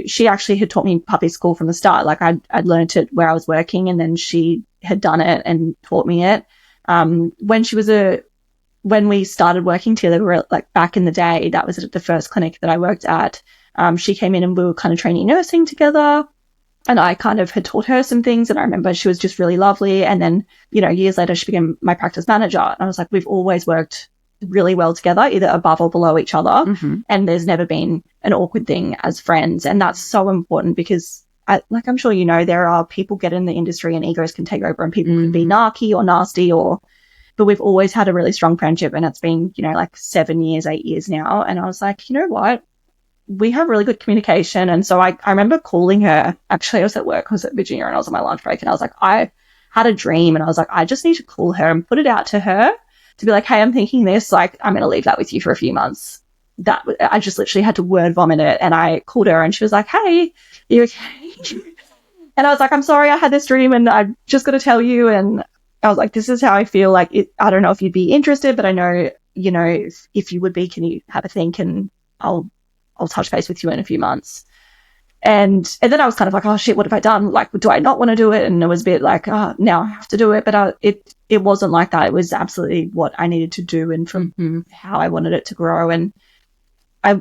she actually had taught me puppy school from the start. Like I'd learned it where I was working, and then she had done it and taught me it. When we started working together, we were like back in the day, that was at the first clinic that I worked at. She came in and we were kind of training nursing together. And I kind of had taught her some things, and I remember she was just really lovely. And then, years later, she became my practice manager. And I was like, we've always worked really well together, either above or below each other. Mm-hmm. And there's never been an awkward thing as friends. And that's so important, because I'm sure there are people get in the industry and egos can take over, and people can be narky or nasty, but we've always had a really strong friendship, and it's been, 7 years, 8 years now. And I was like, you know what? We have really good communication. And so I remember calling her. Actually, I was at work, I was at Virginia, and I was on my lunch break, and I was like, I had a dream, and I was like, I just need to call her and put it out to her to be like, hey, I'm thinking this, like, I'm going to leave that with you for a few months. I just literally had to word vomit it. And I called her, and she was like, hey, you okay? And I was like, I'm sorry, I had this dream, and I just got to tell you. And I was like, this is how I feel. Like, I don't know if you'd be interested, but I know, if you would be, can you have a think, and I'll touch base with you in a few months. And then I was kind of like, oh shit, what have I done? Like, do I not want to do it? And it was a bit like, now I have to do it. But it wasn't like that. It was absolutely what I needed to do, and from how I wanted it to grow. And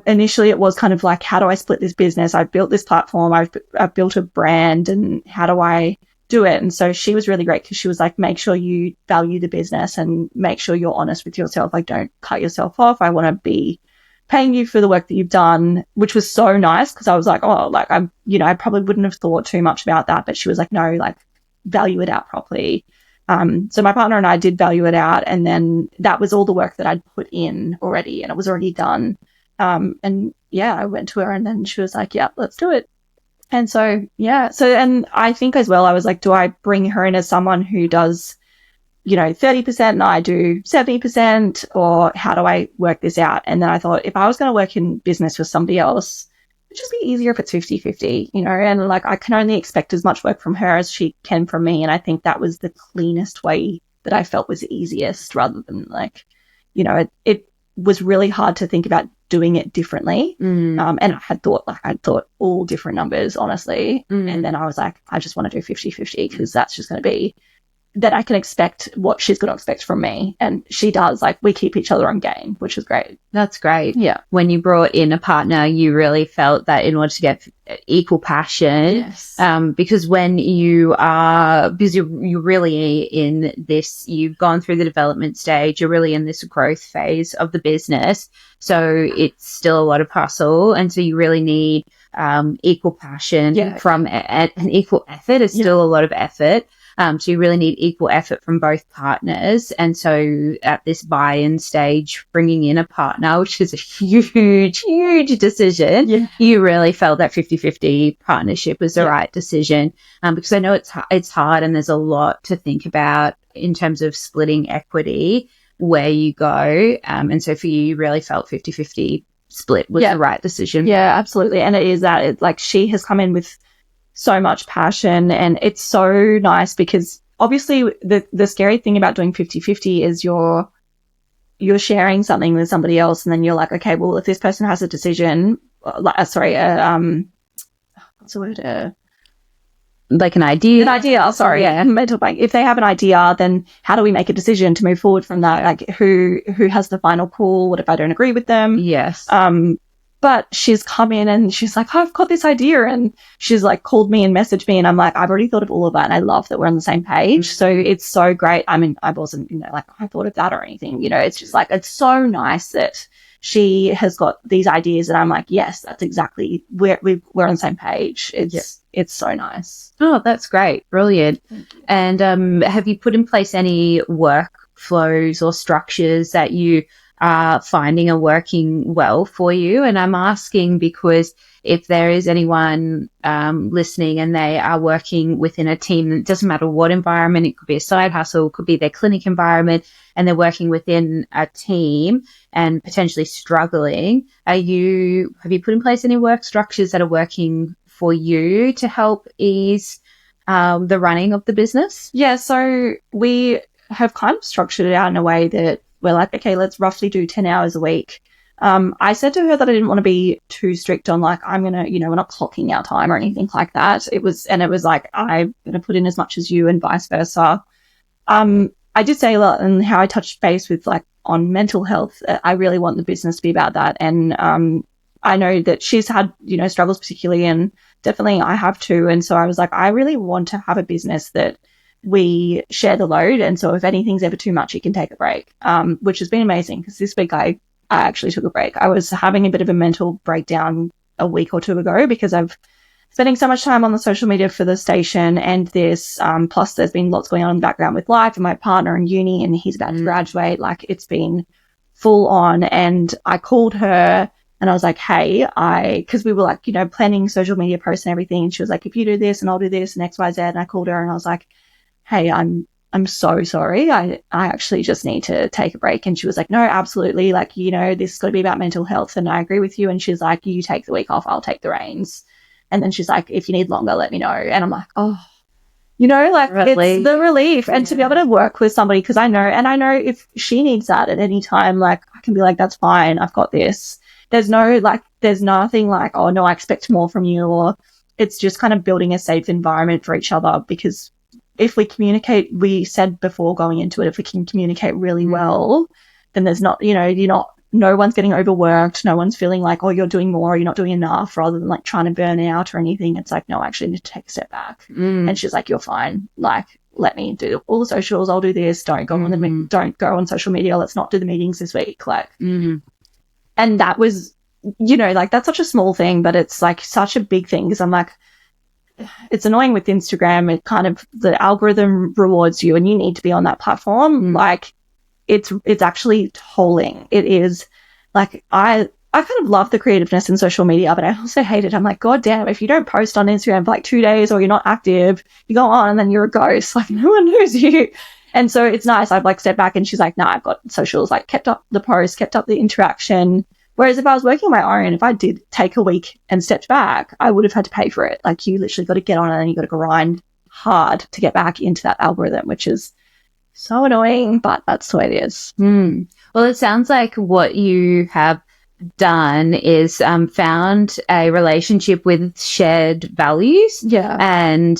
initially it was kind of like, how do I split this business? I've built this platform. I've built a brand, and how do I do it? And so she was really great, because she was like, make sure you value the business and make sure you're honest with yourself. Like, don't cut yourself off. I want to be paying you for the work that you've done, which was so nice, because I was like, oh, like, I probably wouldn't have thought too much about that. But she was like, no, like, value it out properly. So my partner and I did value it out, and then that was all the work that I'd put in already, and it was already done. And I went to her, and then she was like, yeah, let's do it. And so, and I think as well, I was like, do I bring her in as someone who does, 30% and I do 70%, or how do I work this out? And then I thought, if I was going to work in business for somebody else, it'd just be easier if it's 50-50, and like I can only expect as much work from her as she can from me. And I think that was the cleanest way that I felt was easiest, rather than like, it was really hard to think about doing it differently. And I had thought all different numbers, honestly. And then I was like, I just want to do 50-50 because that's just going to be that I can expect what she's going to expect from me. And she does. Like, we keep each other on game, which is great. That's great. Yeah. When you brought in a partner, you really felt that in order to get equal passion, yes. Because when you are, because you're really in this, you've gone through the development stage, you're really in this growth phase of the business. So it's still a lot of hustle. And so you really need equal passion from an equal effort is still a lot of effort. So you really need equal effort from both partners. And so at this buy-in stage, bringing in a partner, which is a huge, huge decision, you really felt that 50-50 partnership was the right decision. Because I know it's hard and there's a lot to think about in terms of splitting equity, where you go. And so for you, you really felt 50-50 split was the right decision. Yeah, absolutely. And it is that. It's like she has come in with so much passion, and it's so nice because obviously the scary thing about doing 50-50 is you're sharing something with somebody else, and then you're like, okay, well, if this person has a decision, what's the word? Like an idea. Mental blank. If they have an idea, then how do we make a decision to move forward from that? Like, who has the final call? What if I don't agree with them? Yes. But she's come in and she's like, oh, I've got this idea. And she's like called me and messaged me. And I'm like, I've already thought of all of that. And I love that we're on the same page. So it's so great. I mean, I wasn't, like, I thought of that or anything. It's just like, it's so nice that she has got these ideas. And I'm like, yes, that's exactly, we're on the same page. It's so nice. Oh, that's great. Brilliant. And have you put in place any workflows or structures that you are finding are working well for you? And I'm asking because if there is anyone listening and they are working within a team, it doesn't matter what environment, it could be a side hustle, it could be their clinic environment, and they're working within a team and potentially struggling, have you put in place any work structures that are working for you to help ease the running of the business? Yeah, so we have kind of structured it out in a way that we're like, okay, let's roughly do 10 hours a week. I said to her that I didn't want to be too strict on like, I'm going to, we're not clocking our time or anything like that. It was like, I'm going to put in as much as you and vice versa. I did say a lot and how I touched base with like on mental health. I really want the business to be about that. And I know that she's had, struggles particularly, and definitely I have too. And so I was like, I really want to have a business that we share the load. And so if anything's ever too much, you can take a break, which has been amazing because this week I actually took a break. I was having a bit of a mental breakdown a week or two ago because I've spending so much time on the social media for the station and this, plus there's been lots going on in the background with life and my partner in uni and he's about to graduate. Like it's been full on. And I called her and I was like, hey, because we were like, planning social media posts and everything. And she was like, if you do this and I'll do this and X, Y, Z. And I called her and I was like, hey, I'm so sorry. I actually just need to take a break. And she was like, no, absolutely. Like, this has got to be about mental health. And I agree with you. And she's like, you take the week off, I'll take the reins. And then she's like, if you need longer, let me know. And I'm like, oh, like it's the relief. And to be able to work with somebody, because I know if she needs that at any time, like I can be like, that's fine. I've got this. There's nothing like, oh no, I expect more from you. Or it's just kind of building a safe environment for each other, because if we communicate, we said before going into it, if we can communicate really well, then there's not, no one's getting overworked. No one's feeling like, oh, you're doing more, you're not doing enough, rather than like trying to burn out or anything. It's like, no, I actually need to take a step back. And she's like, you're fine. Like, let me do all the socials. I'll do this. Don't go on social media. Let's not do the meetings this week. Like, and that was, like that's such a small thing, but it's like such a big thing because I'm like, it's annoying with Instagram. It kind of, the algorithm rewards you and you need to be on that platform. Like it's actually tolling. It is like, I kind of love the creativeness in social media, but I also hate it. I'm like, God damn, if you don't post on Instagram for like 2 days or you're not active, you go on and then you're a ghost. Like, no one knows you. And so it's nice. I've like stepped back and she's like, no, I've got socials, like kept up the post, kept up the interaction. Whereas if I was working on my own, if I did take a week and stepped back, I would have had to pay for it. Like, you literally got to get on it and you got to grind hard to get back into that algorithm, which is so annoying, but that's the way it is. Well, it sounds like what you have done is found a relationship with shared values. Yeah. And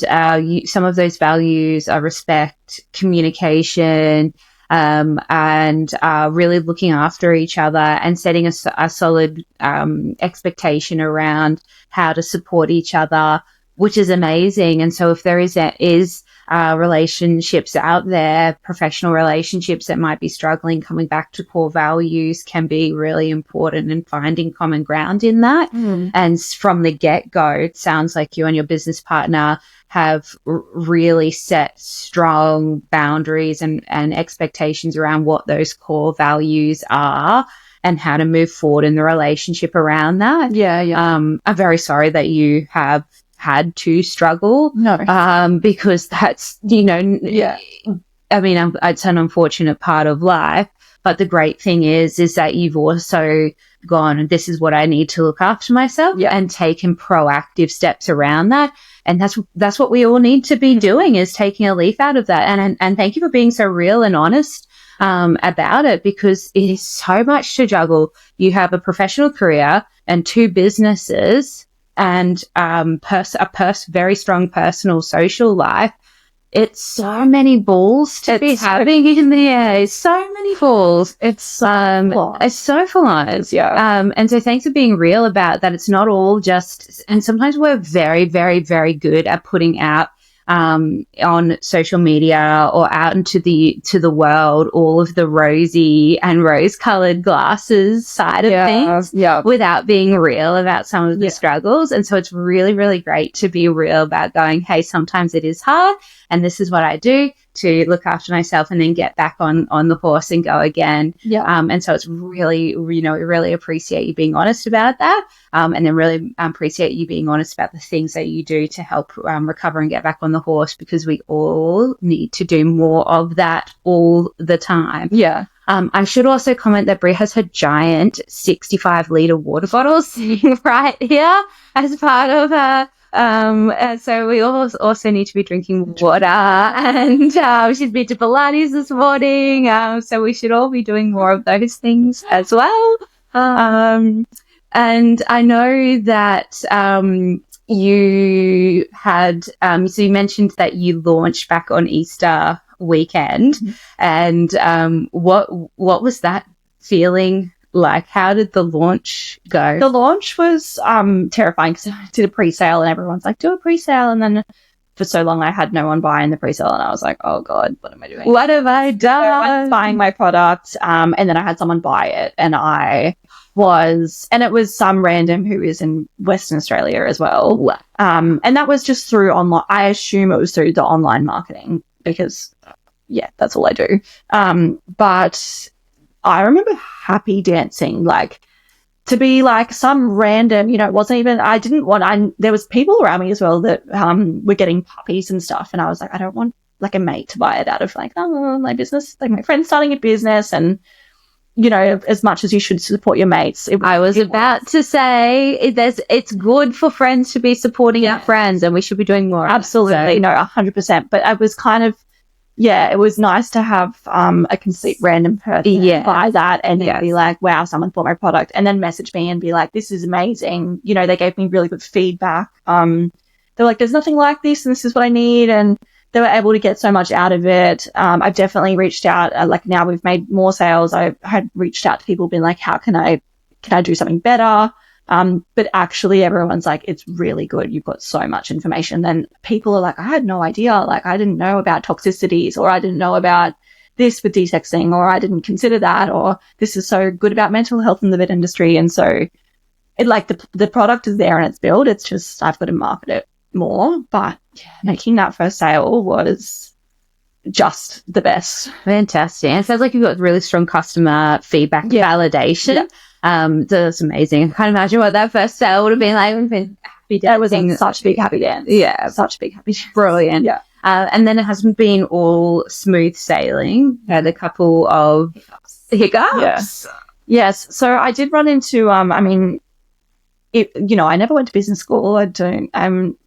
some of those values are respect, communication, and really looking after each other and setting a solid expectation around how to support each other, which is amazing. And so if there is relationships out there, professional relationships that might be struggling, coming back to core values can be really important, and finding common ground in that. And from the get-go, it sounds like you and your business partner have really set strong boundaries and expectations around what those core values are and how to move forward in the relationship around that. Yeah. I'm very sorry that you have had to struggle. No. Because that's, I mean, it's an unfortunate part of life, but the great thing is that you've also gone, this is what I need to look after myself, and taken proactive steps around that. And that's what we all need to be doing, is taking a leaf out of that. And thank you for being so real and honest about it, because it is so much to juggle. You have a professional career and 2 businesses and very strong personal social life. It's so many balls to be having in the air. It's so many balls. It's so full on. Yeah. And so thanks for being real about that. It's not all just, and sometimes we're very, very, very good at putting out on social media or out into the world all of the rosy and rose-colored glasses side of things, without being real about some of the struggles. And so it's really, really great to be real about going, hey, sometimes it is hard, and this is what I do to look after myself, and then get back on the horse and go again. And so it's really, we really appreciate you being honest about that. And then really appreciate you being honest about the things that you do to help recover and get back on the horse, because we all need to do more of that all the time. Yeah. I should also comment that Bri has her giant 65-litre water bottle sitting right here as part of her. So we also need to be drinking water, and she's been to Pilates this morning. So we should all be doing more of those things as well. And I know that you had, so you mentioned that you launched back on Easter weekend, and what was that feeling like? How did the launch go? The launch was terrifying, because I did a pre-sale and everyone's like, do a pre-sale, and then for so long I had no one buy in the pre-sale, and I was like, oh God, what am I doing? What have I done? No one's buying my product, and then I had someone buy it, and it was some random who is in Western Australia as well. And that was just through online. I assume it was through the online marketing, because that's all I do. But I remember happy dancing, like, to be like some random, it wasn't even, there was people around me as well that were getting puppies and stuff, and I was like, I don't want like a mate to buy it out of, like, my business, like my friend's starting a business, and as much as you should support your mates. I was about to say, it's good for friends to be supporting our friends, and we should be doing more. Absolutely. So. No, 100%. But I was kind of, it was nice to have a complete random person buy that and then be like, wow, someone bought my product, and then message me and be like, this is amazing. They gave me really good feedback. They're like, there's nothing like this, and this is what I need. And they were able to get so much out of it. I've definitely reached out, like now we've made more sales. I had reached out to people being like, how can I do something better? But actually everyone's like, it's really good. You've got so much information. Then people are like, I had no idea. Like, I didn't know about toxicities, or I didn't know about this with desexing, or I didn't consider that, or this is so good about mental health in the vet industry. And so it, like, the product is there and it's built. It's just, I've got to market it more. But making that first sale was just the best. Fantastic. And it sounds like you've got really strong customer feedback validation. So that's amazing. I can't imagine what that first sale would have been like. It would have been happy That was dancing. such a big happy dance. Yeah. Such a big happy dance. Brilliant. Yeah. And then it hasn't been all smooth sailing. You had a couple of hiccups. Yes. So I did run into, I never went to business school. I'm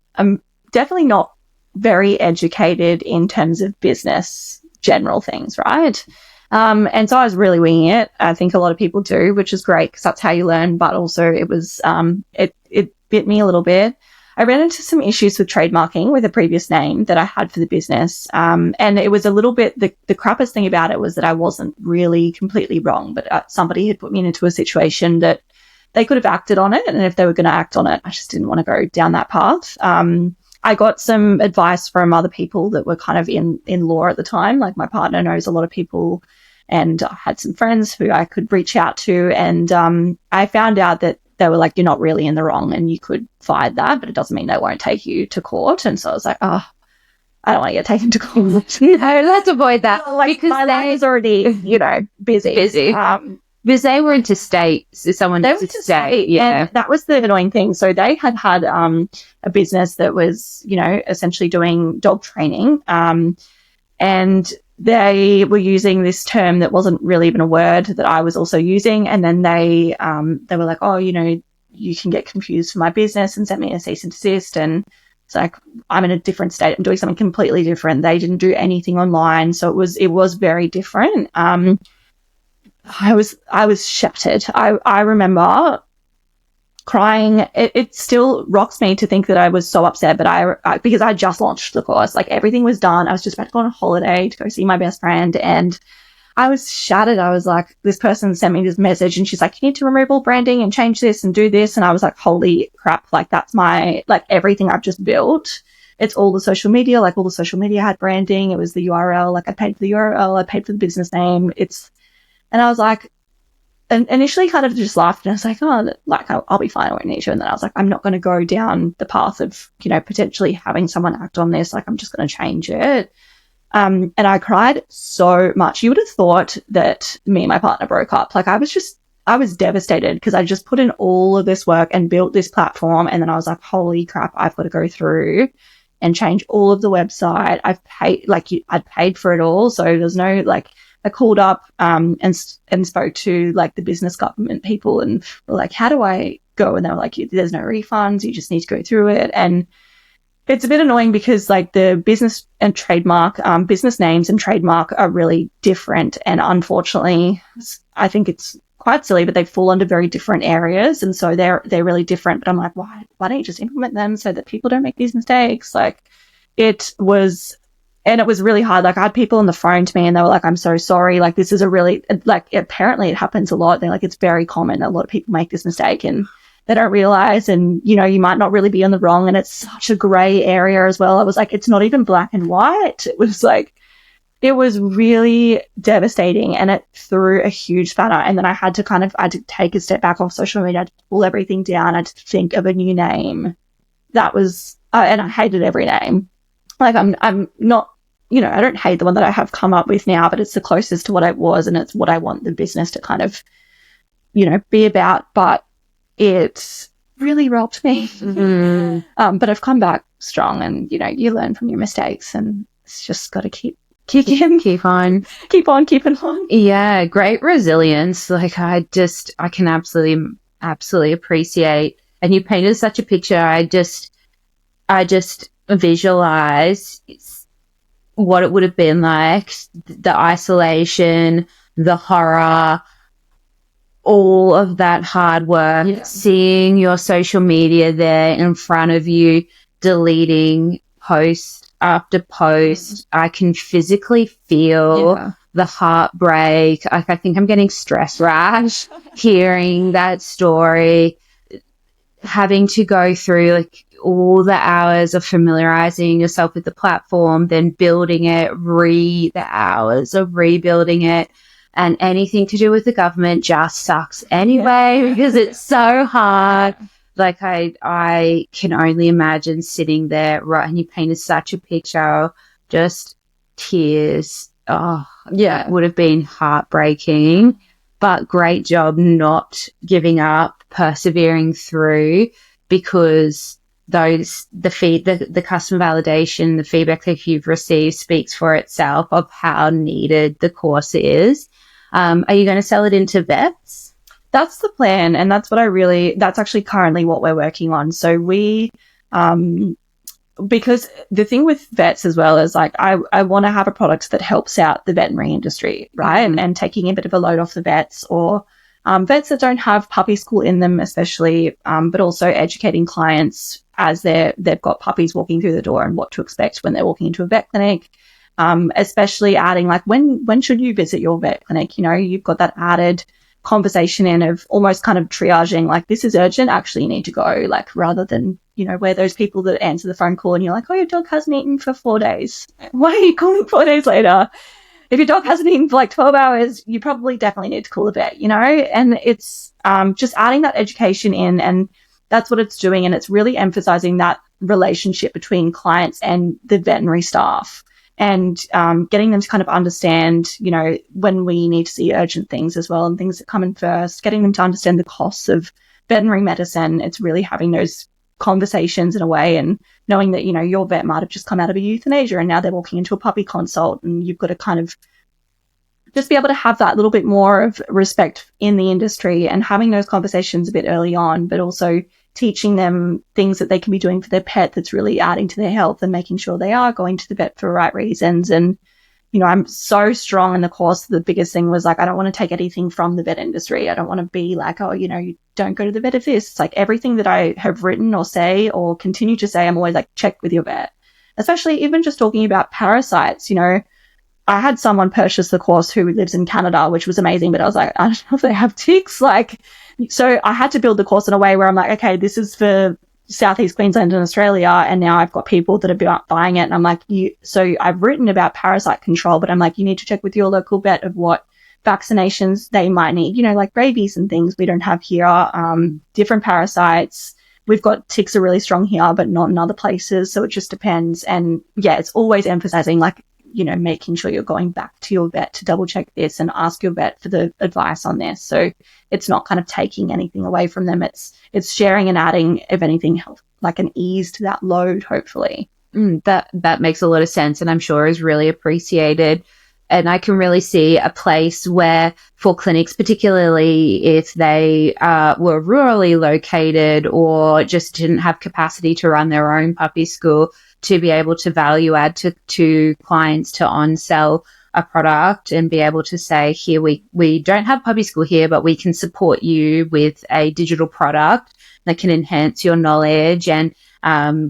definitely not very educated in terms of business, general things, right? And so I was really winging it. I think a lot of people do, which is great because that's how you learn. But also it was, it bit me a little bit. I ran into some issues with trademarking with a previous name that I had for the business. And it was a little bit, the crappiest thing about it was that I wasn't really completely wrong, but somebody had put me into a situation that they could have acted on it. And if they were going to act on it, I just didn't want to go down that path. I got some advice from other people that were kind of in law at the time. Like my partner knows a lot of people, and I had some friends who I could reach out to. And I found out that they were like, you're not really in the wrong and you could fight that, but it doesn't mean they won't take you to court. And so I was like, I don't want to get taken to court. No, let's avoid that. Because my life is already, busy. Because they were interstate, so someone They were interstate, yeah. And that was the annoying thing. So they had a business that was, essentially doing dog training. And they were using this term that wasn't really even a word that I was also using. And then they were like, you can get confused for my business, and sent me a cease and desist. And it's like, I'm in a different state. I'm doing something completely different. They didn't do anything online. So it was very different. I was shattered. I remember crying. It still rocks me to think that I was so upset, but because I just launched the course, like everything was done. I was just about to go on a holiday to go see my best friend, and I was shattered. I was like, this person sent me this message and she's like, you need to remove all branding and change this and do this. And I was like, holy crap. Like that's everything I've just built. It's all the social media, like all the social media had branding. It was the URL. Like I paid for the URL. I paid for the business name. And I was like, and initially kind of just laughed, and I was like, I'll be fine. I won't need to. And then I was like, I'm not going to go down the path of, potentially having someone act on this. Like, I'm just going to change it. And I cried so much. You would have thought that me and my partner broke up. Like, I was devastated because I just put in all of this work and built this platform. And then I was like, holy crap, I've got to go through and change all of the website. I'd paid for it all. So there's no, I called up and spoke to the business government people, and were like, how do I go? And they were like, there's no refunds. You just need to go through it. And it's a bit annoying because the business and trademark, business names and trademark are really different. And unfortunately, I think it's quite silly, but they fall under very different areas. And so they're really different. But I'm like, why don't you just implement them so that people don't make these mistakes? It was really hard. I had people on the phone to me and they were like, I'm so sorry. This is apparently it happens a lot. They're like, it's very common. A lot of people make this mistake and they don't realize, and, you might not really be on the wrong. And it's such a gray area as well. I was like, it's not even black and white. It was really devastating, and it threw a huge spanner. And then I had to take a step back off social media, I had to pull everything down. I had to think of a new name. That was, and I hated every name. I'm not, I don't hate the one that I have come up with now, but it's the closest to what I was, and it's what I want the business to kind of, be about. But it really robbed me. Mm-hmm. But I've come back strong, and, you learn from your mistakes, and it's just got to keep on. Keep on. Keeping on. Yeah, great resilience. I can absolutely appreciate. And you painted such a picture. I just visualize what it would have been like, the isolation, the horror, all of that hard work, seeing your social media there in front of you, deleting post after post. I can physically feel the heartbreak. I think I'm getting stress rash hearing that story, having to go through all the hours of familiarizing yourself with the platform, then building it, the hours of rebuilding it. And anything to do with the government just sucks anyway, because it's so hard. I can only imagine sitting there, right, and you painted such a picture, just tears. Oh, yeah, it would have been heartbreaking. but great job not giving up, persevering through, because the customer validation, the feedback that you've received speaks for itself of how needed the course is. Are you going to sell it into vets? That's the plan. And that's that's actually currently what we're working on. So because the thing with vets as well is like, I want to have a product that helps out the veterinary industry, right? Mm-hmm. And taking a bit of a load off the vets, or vets that don't have puppy school in them, especially, but also educating clients as they've got puppies walking through the door and what to expect when they're walking into a vet clinic. Especially adding like, when should you visit your vet clinic? You know, you've got that added conversation in of almost kind of triaging, like, this is urgent, actually you need to go, like, rather than, you know, where those people that answer the phone call and you're like, oh, your dog hasn't eaten for 4 days. Why are you calling 4 days later? If your dog hasn't eaten for like 12 hours, you probably definitely need to call the vet, you know? And it's just adding that education in, and that's what it's doing. And it's really emphasizing that relationship between clients and the veterinary staff, and getting them to kind of understand, you know, when we need to see urgent things as well and things that come in first, getting them to understand the costs of veterinary medicine. It's really having those conversations in a way, and knowing that, you know, your vet might have just come out of a euthanasia and now they're walking into a puppy consult, and you've got to kind of just be able to have that little bit more of respect in the industry and having those conversations a bit early on, but also teaching them things that they can be doing for their pet that's really adding to their health and making sure they are going to the vet for the right reasons. And, you know, I'm so strong in the course. The biggest thing was like, I don't want to take anything from the vet industry. I don't want to be like, oh, you know, you don't go to the vet if this. It's like everything that I have written or say or continue to say, I'm always like, check with your vet, especially even just talking about parasites. You know, I had someone purchase the course who lives in Canada, which was amazing, but I was like, I don't know if they have ticks. Like, so I had to build the course in a way where I'm like, okay, this is for Southeast Queensland and Australia. And now I've got people that are buying it. And I'm like, so I've written about parasite control, but I'm like, you need to check with your local vet of what vaccinations they might need, you know, like rabies and things we don't have here, different parasites. We've got ticks are really strong here, but not in other places. So it just depends. And yeah, it's always emphasizing, like, you know, making sure you're going back to your vet to double check this and ask your vet for the advice on this. So it's not kind of taking anything away from them. It's sharing and adding, if anything, like an ease to that load, hopefully. That makes a lot of sense, and I'm sure is really appreciated. And I can really see a place where for clinics, particularly if they were rurally located or just didn't have capacity to run their own puppy school, to be able to value add to clients to on-sell a product and be able to say, here, we don't have puppy school here, but we can support you with a digital product that can enhance your knowledge. And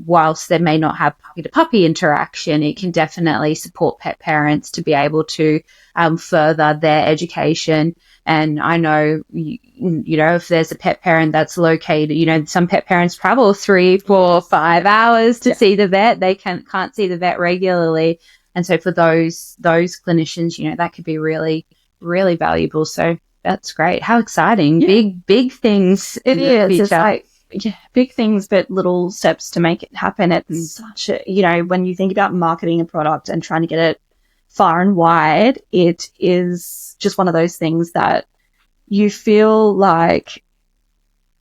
whilst they may not have puppy-to-puppy interaction, it can definitely support pet parents to be able to further their education. And I know, you know, if there's a pet parent that's located, you know, some pet parents travel 3, 4, 5 hours to see the vet. They can't see the vet regularly. And so for those clinicians, you know, that could be really, really valuable. So that's great. How exciting. Yeah. Big things. It is. It's like, yeah, big things, but little steps to make it happen. It's such a, you know, when you think about marketing a product and trying to get it far and wide, it is just one of those things that you feel like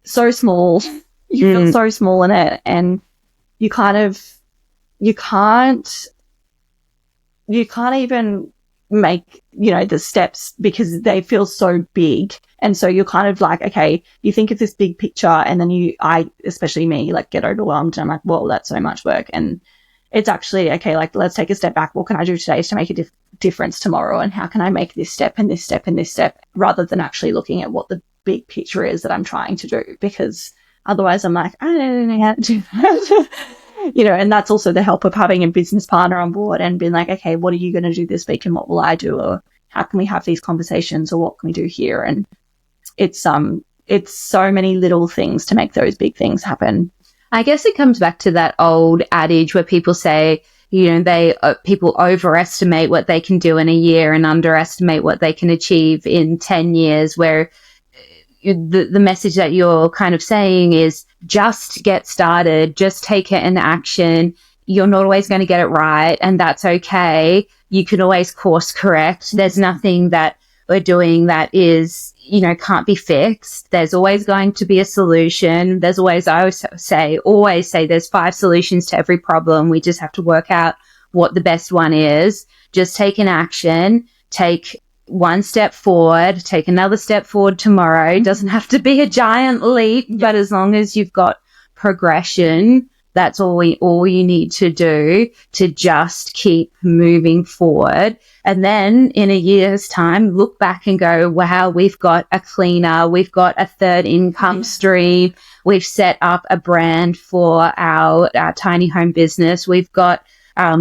so small. You feel so small in it, and you can't even make, you know, the steps because they feel so big. And so you're kind of like, okay, you think of this big picture, and then especially me, like, get overwhelmed, and I'm like, whoa, that's so much work. And it's actually, okay, like, let's take a step back. What can I do today to make a difference tomorrow? And how can I make this step and this step and this step, rather than actually looking at what the big picture is that I'm trying to do? Because otherwise I'm like, I don't know how to do that. You know, and that's also the help of having a business partner on board and being like, okay, what are you going to do this week and what will I do? Or how can we have these conversations, or what can we do here? And it's so many little things to make those big things happen. I guess it comes back to that old adage where people say, you know, people overestimate what they can do in a year and underestimate what they can achieve in 10 years, where the message that you're kind of saying is just get started, just take it in action. You're not always going to get it right, and that's okay. You can always course correct. There's nothing that we're doing that is, can't be fixed. There's always going to be a solution. There's always, I always say there's 5 solutions to every problem. We just have to work out what the best one is. Just take an action, take one step forward, take another step forward tomorrow. It doesn't have to be a giant leap, but as long as you've got progression, that's all you need to do to just keep moving forward. And then in a year's time, look back and go, wow, we've got a cleaner, we've got a third income stream, we've set up a brand for our tiny home business, we've got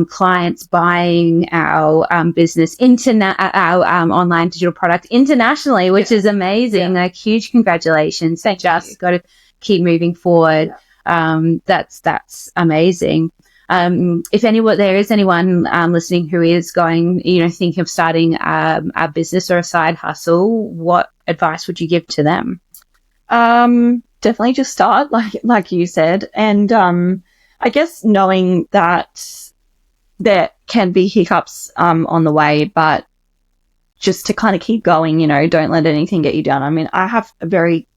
clients buying our business, our online digital product internationally, which is amazing. Like, huge congratulations. Just got to keep moving forward. That's amazing. If there is anyone listening who is going, thinking of starting a business or a side hustle, what advice would you give to them? Definitely just start, like you said, and I guess knowing that there can be hiccups on the way, but just to kind of keep going, don't let anything get you down. I mean, I have a very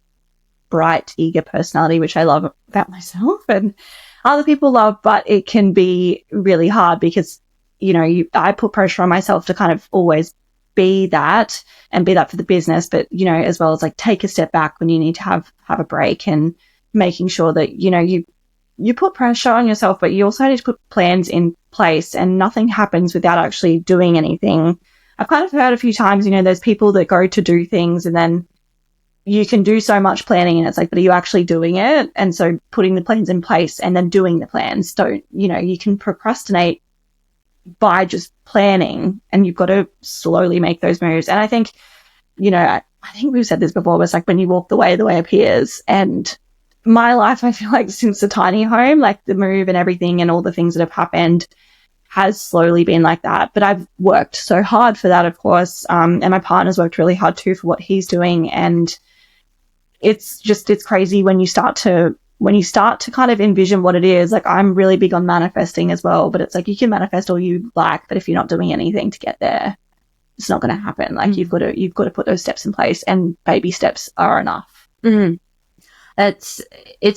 bright, eager personality, which I love about myself and other people love, but it can be really hard because, I put pressure on myself to kind of always be that and be that for the business, but, as well as like take a step back when you need to have a break, and making sure that, you put pressure on yourself, but you also need to put plans in place, and nothing happens without actually doing anything. I've kind of heard a few times, there's people that go to do things and then you can do so much planning and it's like, but are you actually doing it? And so putting the plans in place and then doing the plans. You can procrastinate by just planning, and you've got to slowly make those moves. And I think, I think we've said this before, but it's like when you walk the way appears. And my life, I feel like since the tiny home, like the move and everything and all the things that have happened has slowly been like that. But I've worked so hard for that, of course. And my partner's worked really hard too for what he's doing. And it's crazy when you start to kind of envision what it is. Like, I'm really big on manifesting as well, but it's like, you can manifest all you like, but if you're not doing anything to get there, it's not going to happen. Like, you've got to put those steps in place, and baby steps are enough. Mm-hmm. It's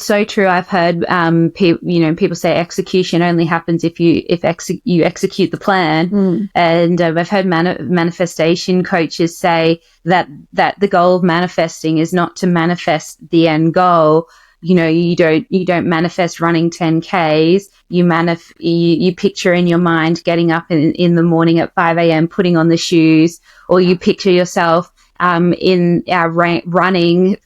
so true. I've heard people say execution only happens if you execute the plan, and I've heard manifestation coaches say that the goal of manifesting is not to manifest the end goal. You don't manifest running 10Ks. You picture in your mind getting up in the morning at 5 a.m. putting on the shoes, or you picture yourself in our running,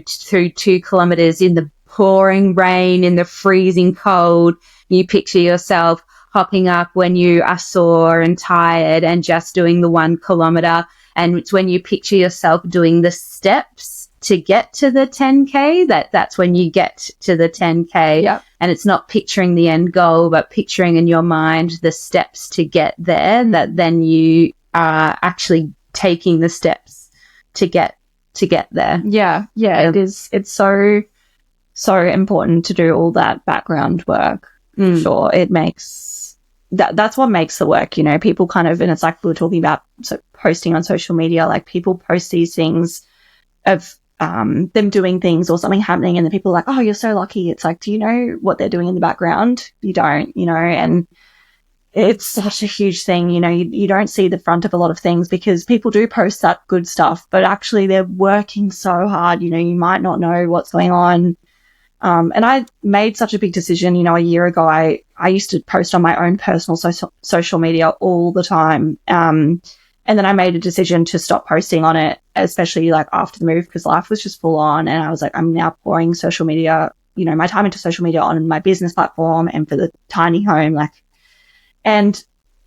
through 2 kilometers in the pouring rain, in the freezing cold. You picture yourself hopping up when you are sore and tired and just doing the 1 kilometer. And it's when you picture yourself doing the steps to get to the 10K, that's when you get to the 10K. Yep. And it's not picturing the end goal, but picturing in your mind the steps to get there, that then you are actually taking the steps to get there. Yeah. It is. It's so important to do all that background work. Sure, it makes that's what makes the work. People kind of, and it's like we were talking about posting on social media. Like, people post these things of them doing things or something happening, and the people are like, "Oh, you're so lucky." It's like, do you know what they're doing in the background? You don't, and it's such a huge thing. You don't see the front of a lot of things because people do post that good stuff, but actually they're working so hard. You might not know what's going on. And I made such a big decision, a year ago. I used to post on my own personal social media all the time. And then I made a decision to stop posting on it, especially like after the move, because life was just full on. And I was like, I'm now pouring social media, my time into social media on my business platform and for the tiny home, and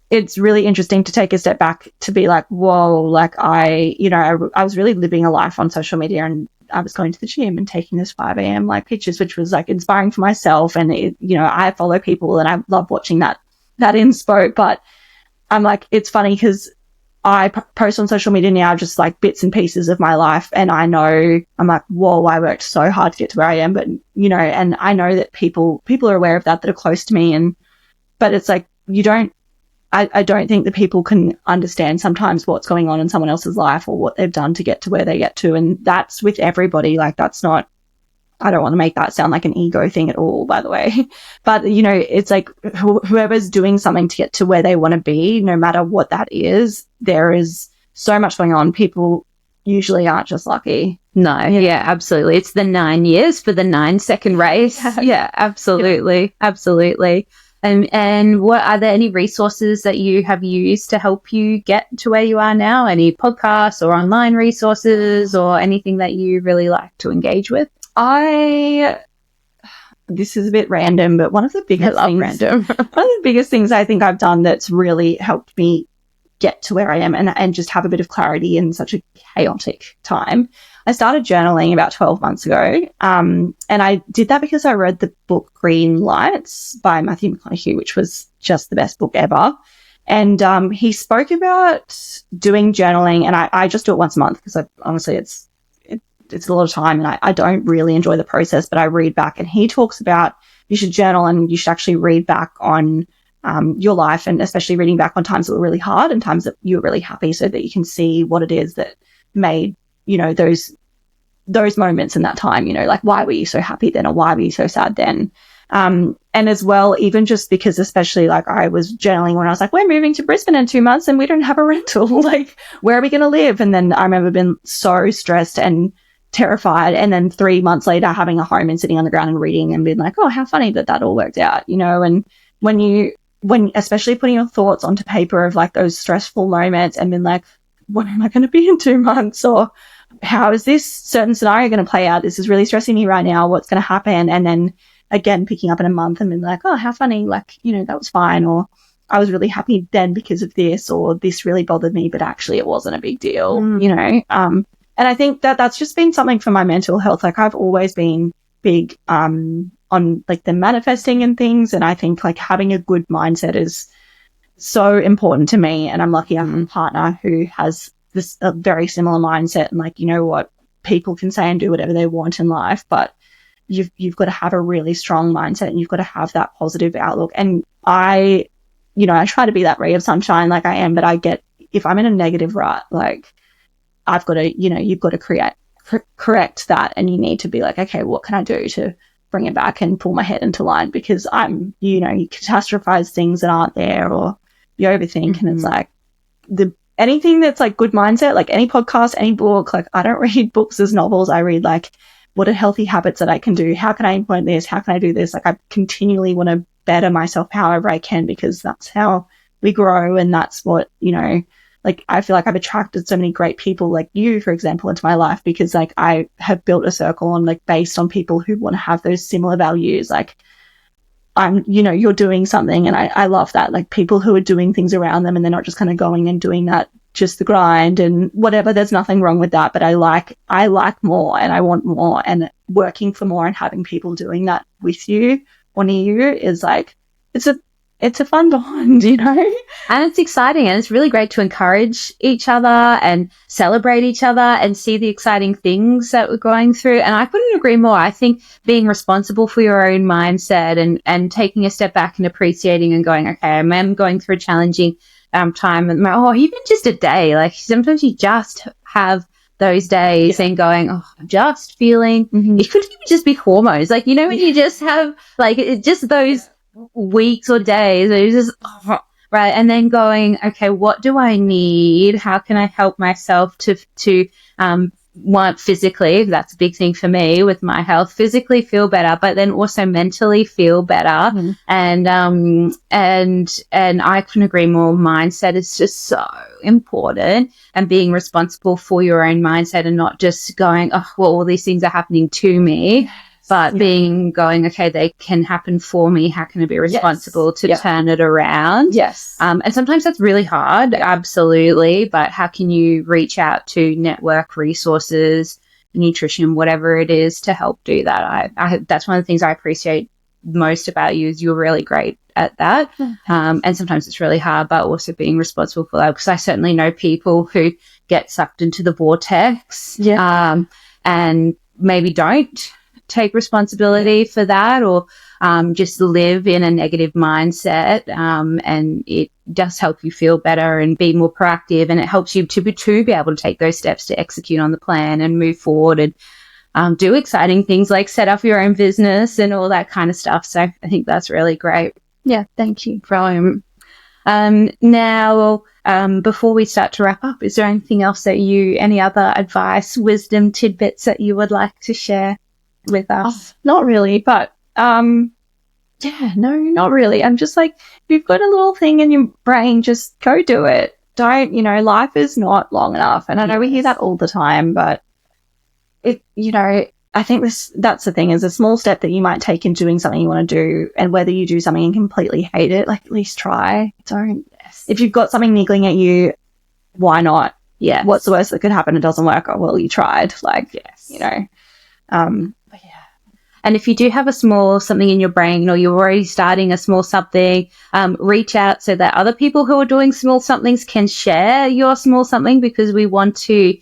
it's really interesting to take a step back to be like, whoa, like I was really living a life on social media, and I was going to the gym and taking this 5 a.m. pictures, which was like inspiring for myself. And I follow people and I love watching that inspo, but I'm like, it's funny because I post on social media now just like bits and pieces of my life. And I'm like, whoa, I worked so hard to get to where I am. But, and I know that people are aware of that are close to me. But it's like, you don't I don't think that people can understand sometimes what's going on in someone else's life or what they've done to get to where they get to. And that's with everybody. Like, that's not, I don't want to make that sound like an ego thing at all, by the way. But, you know, it's like whoever's doing something to get to where they want to be, no matter what that is, there is so much going on. People usually aren't just lucky. No, yeah, absolutely. It's the 9 years for the 9-second race. Yeah, absolutely. Yeah. Absolutely. And what are there any resources that you have used to help you get to where you are now? Any podcasts or online resources or anything that you really like to engage with? This is a bit random, but one of the biggest things I think I've done that's really helped me get to where I am and just have a bit of clarity in such a chaotic time. I started journaling about 12 months ago. And I did that because I read the book Green Lights by Matthew McConaughey, which was just the best book ever. And he spoke about doing journaling, and I just do it once a month because honestly it's a lot of time, and I don't really enjoy the process, but I read back, and he talks about you should journal and you should actually read back on your life, and especially reading back on times that were really hard and times that you were really happy, so that you can see what it is that made, you know, those moments in that time, you know, like why were you so happy then or why were you so sad then? And as well, even just because especially like I was journaling when I was like, we're moving to Brisbane in 2 months and we don't have a rental. Like, where are we going to live? And then I remember being so stressed and terrified. And then 3 months later, having a home and sitting on the ground and reading and being like, oh, how funny that all worked out, you know? And when especially putting your thoughts onto paper of like those stressful moments and being like, what am I going to be in 2 months? Or how is this certain scenario going to play out? This is really stressing me right now. What's going to happen? And then again, picking up in a month and being like, oh, how funny. Like, you know, that was fine. Or I was really happy then because of this, or this really bothered me, but actually it wasn't a big deal, you know? And I think that that's just been something for my mental health. Like, I've always been big, on like the manifesting and things. And I think like having a good mindset is so important to me. And I'm lucky I have a partner who has a very similar mindset. And like, you know what, people can say and do whatever they want in life, but you've got to have a really strong mindset and you've got to have that positive outlook. And I try to be that ray of sunshine like I am, but if I'm in a negative rut, like I've got to, you know, you've got to correct that. And you need to be like, okay, what can I do to bring it back and pull my head into line? Because you catastrophize things that aren't there, or you overthink. And it's like anything that's like good mindset, like any podcast, any book, like I don't read books as novels. I read like, what are healthy habits that I can do? How can I implement this? How can I do this? Like, I continually want to better myself however I can, because that's how we grow. And that's what, you know, like, I feel like I've attracted so many great people like you, for example, into my life, because like I have built a circle on like based on people who want to have those similar values. Like, you're doing something, and I love that. Like, people who are doing things around them and they're not just kind of going and doing that, just the grind and whatever. There's nothing wrong with that, but I like more and I want more, and working for more and having people doing that with you or near you is like, it's a fun bond, you know? And it's exciting, and it's really great to encourage each other and celebrate each other and see the exciting things that we're going through. And I couldn't agree more. I think being responsible for your own mindset and taking a step back and appreciating and going, okay, I am going through a challenging time, and even just a day. Like, sometimes you just have those days and going, oh, I'm just feeling, it could even just be hormones. Like, you know, when you just have like, just those weeks or days, it was just, right. And then going, okay, what do I need? How can I help myself to want physically, that's a big thing for me with my health, physically feel better, but then also mentally feel better. And I couldn't agree more. Mindset is just so important, and being responsible for your own mindset and not just going, oh, well, all these things are happening to me, but going, okay, they can happen for me. How can I be responsible to turn it around? Yes. And sometimes that's really hard, absolutely. But how can you reach out to network resources, nutrition, whatever it is, to help do that? I that's one of the things I appreciate most about you, is you're really great at that. And sometimes it's really hard, but also being responsible for that, because I certainly know people who get sucked into the vortex and maybe don't take responsibility for that or just live in a negative mindset, and it does help you feel better and be more proactive, and it helps you to be able to take those steps to execute on the plan and move forward and do exciting things like set up your own business and all that kind of stuff. So I think that's really great. Yeah, thank you. Brilliant. Now, before we start to wrap up, is there anything else that any other advice, wisdom, tidbits that you would like to share with us? Not really, but yeah, no, not really. I'm just like, if you've got a little thing in your brain, just go do it. Don't, life is not long enough. And I know we hear that all the time, but I think that's the thing, is a small step that you might take in doing something you want to do, and whether you do something and completely hate it, like, at least try. Don't. Yes. If you've got something niggling at you, why not? Yeah. What's the worst that could happen? It doesn't work. Oh, well, you tried. Like, yes. But yeah. And if you do have a small something in your brain, or you're already starting a small something, reach out so that other people who are doing small somethings can share your small something, because we want to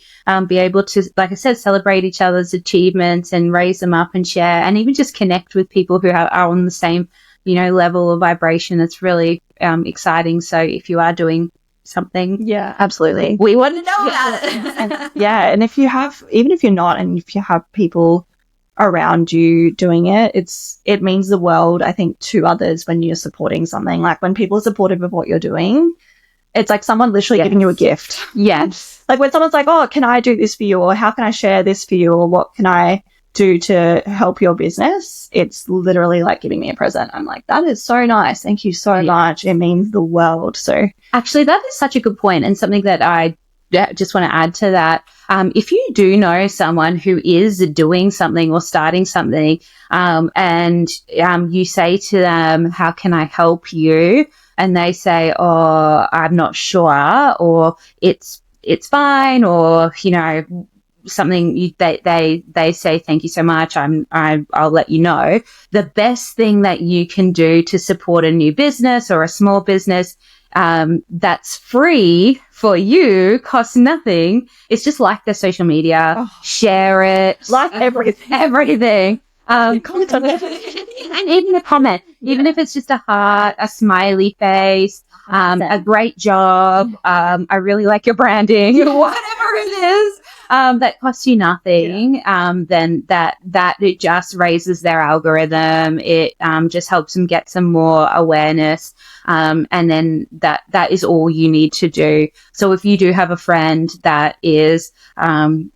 be able to, like I said, celebrate each other's achievements and raise them up and share, and even just connect with people who are on the same, level of vibration. It's really exciting. So if you are doing something, yeah, absolutely, we want to know about it. Yeah, and if you have, even if you're not, and if you have people around you doing it, it means the world, I think, to others when you're supporting something. Like, when people are supportive of what you're doing, it's like someone literally giving you a gift. Yes. Like when someone's like, oh, can I do this for you? Or how can I share this for you? Or what can I do to help your business? It's literally like giving me a present. I'm like, that is so nice. Thank you so much. It means the world. So actually, that is such a good point, and something that I just want to add to that. If you do know someone who is doing something or starting something, and you say to them, how can I help you? And they say, oh, I'm not sure, or it's fine, or, something, they say, thank you so much, I'll let you know. The best thing that you can do to support a new business or a small business, that's free for you, costs nothing. It's just like their social media, share it, like everything. Comment on it. And even a comment, even if it's just a heart, a smiley face, a great job, I really like your branding, whatever it is, that costs you nothing, then that it just raises their algorithm. It just helps them get some more awareness, and then that is all you need to do. So if you do have a friend that is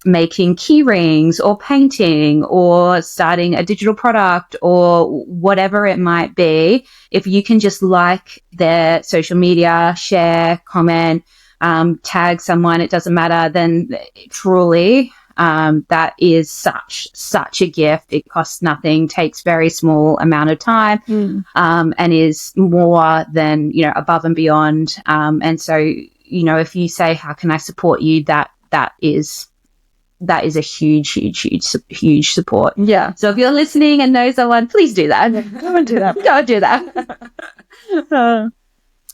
making key rings or painting or starting a digital product or whatever it might be, if you can just like their social media, share, comment, tag someone, it doesn't matter, then truly that is such a gift. It costs nothing, takes very small amount of time, and is more than above and beyond, and so if you say, how can I support you, that is a huge support. Yeah. So if you're listening and know someone, please do that. Go and do that. Go and do that.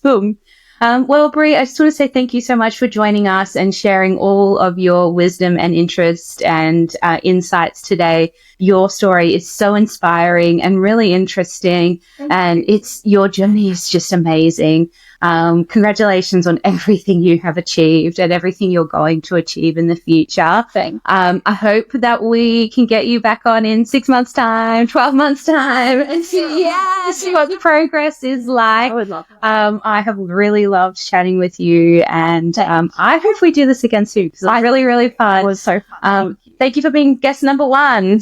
Boom. Well, Bri, I just want to say thank you so much for joining us and sharing all of your wisdom and interest and insights today. Your story is so inspiring and really interesting, and your journey is just amazing. Congratulations on everything you have achieved and everything you're going to achieve in the future. Thanks. I hope that we can get you back on in 6 months' time, 12 months' time, and see what the progress is like. I would love that. I have really loved chatting with you, and I hope we do this again soon, because it's really, really fun. It was so fun. Thank you for being guest number 1.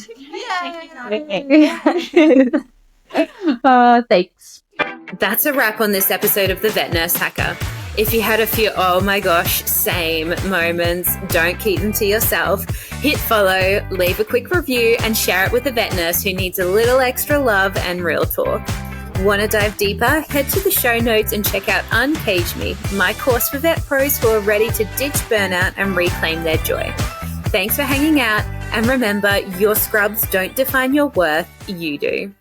Thanks. That's a wrap on this episode of The Vet Nurse Hacker. If you had a few oh my gosh, same moments, don't keep them to yourself. Hit follow, leave a quick review, and share it with a vet nurse who needs a little extra love and real talk. Want to dive deeper? Head to the show notes and check out Uncage Me, my course for vet pros who are ready to ditch burnout and reclaim their joy. Thanks for hanging out, and remember, your scrubs don't define your worth, you do.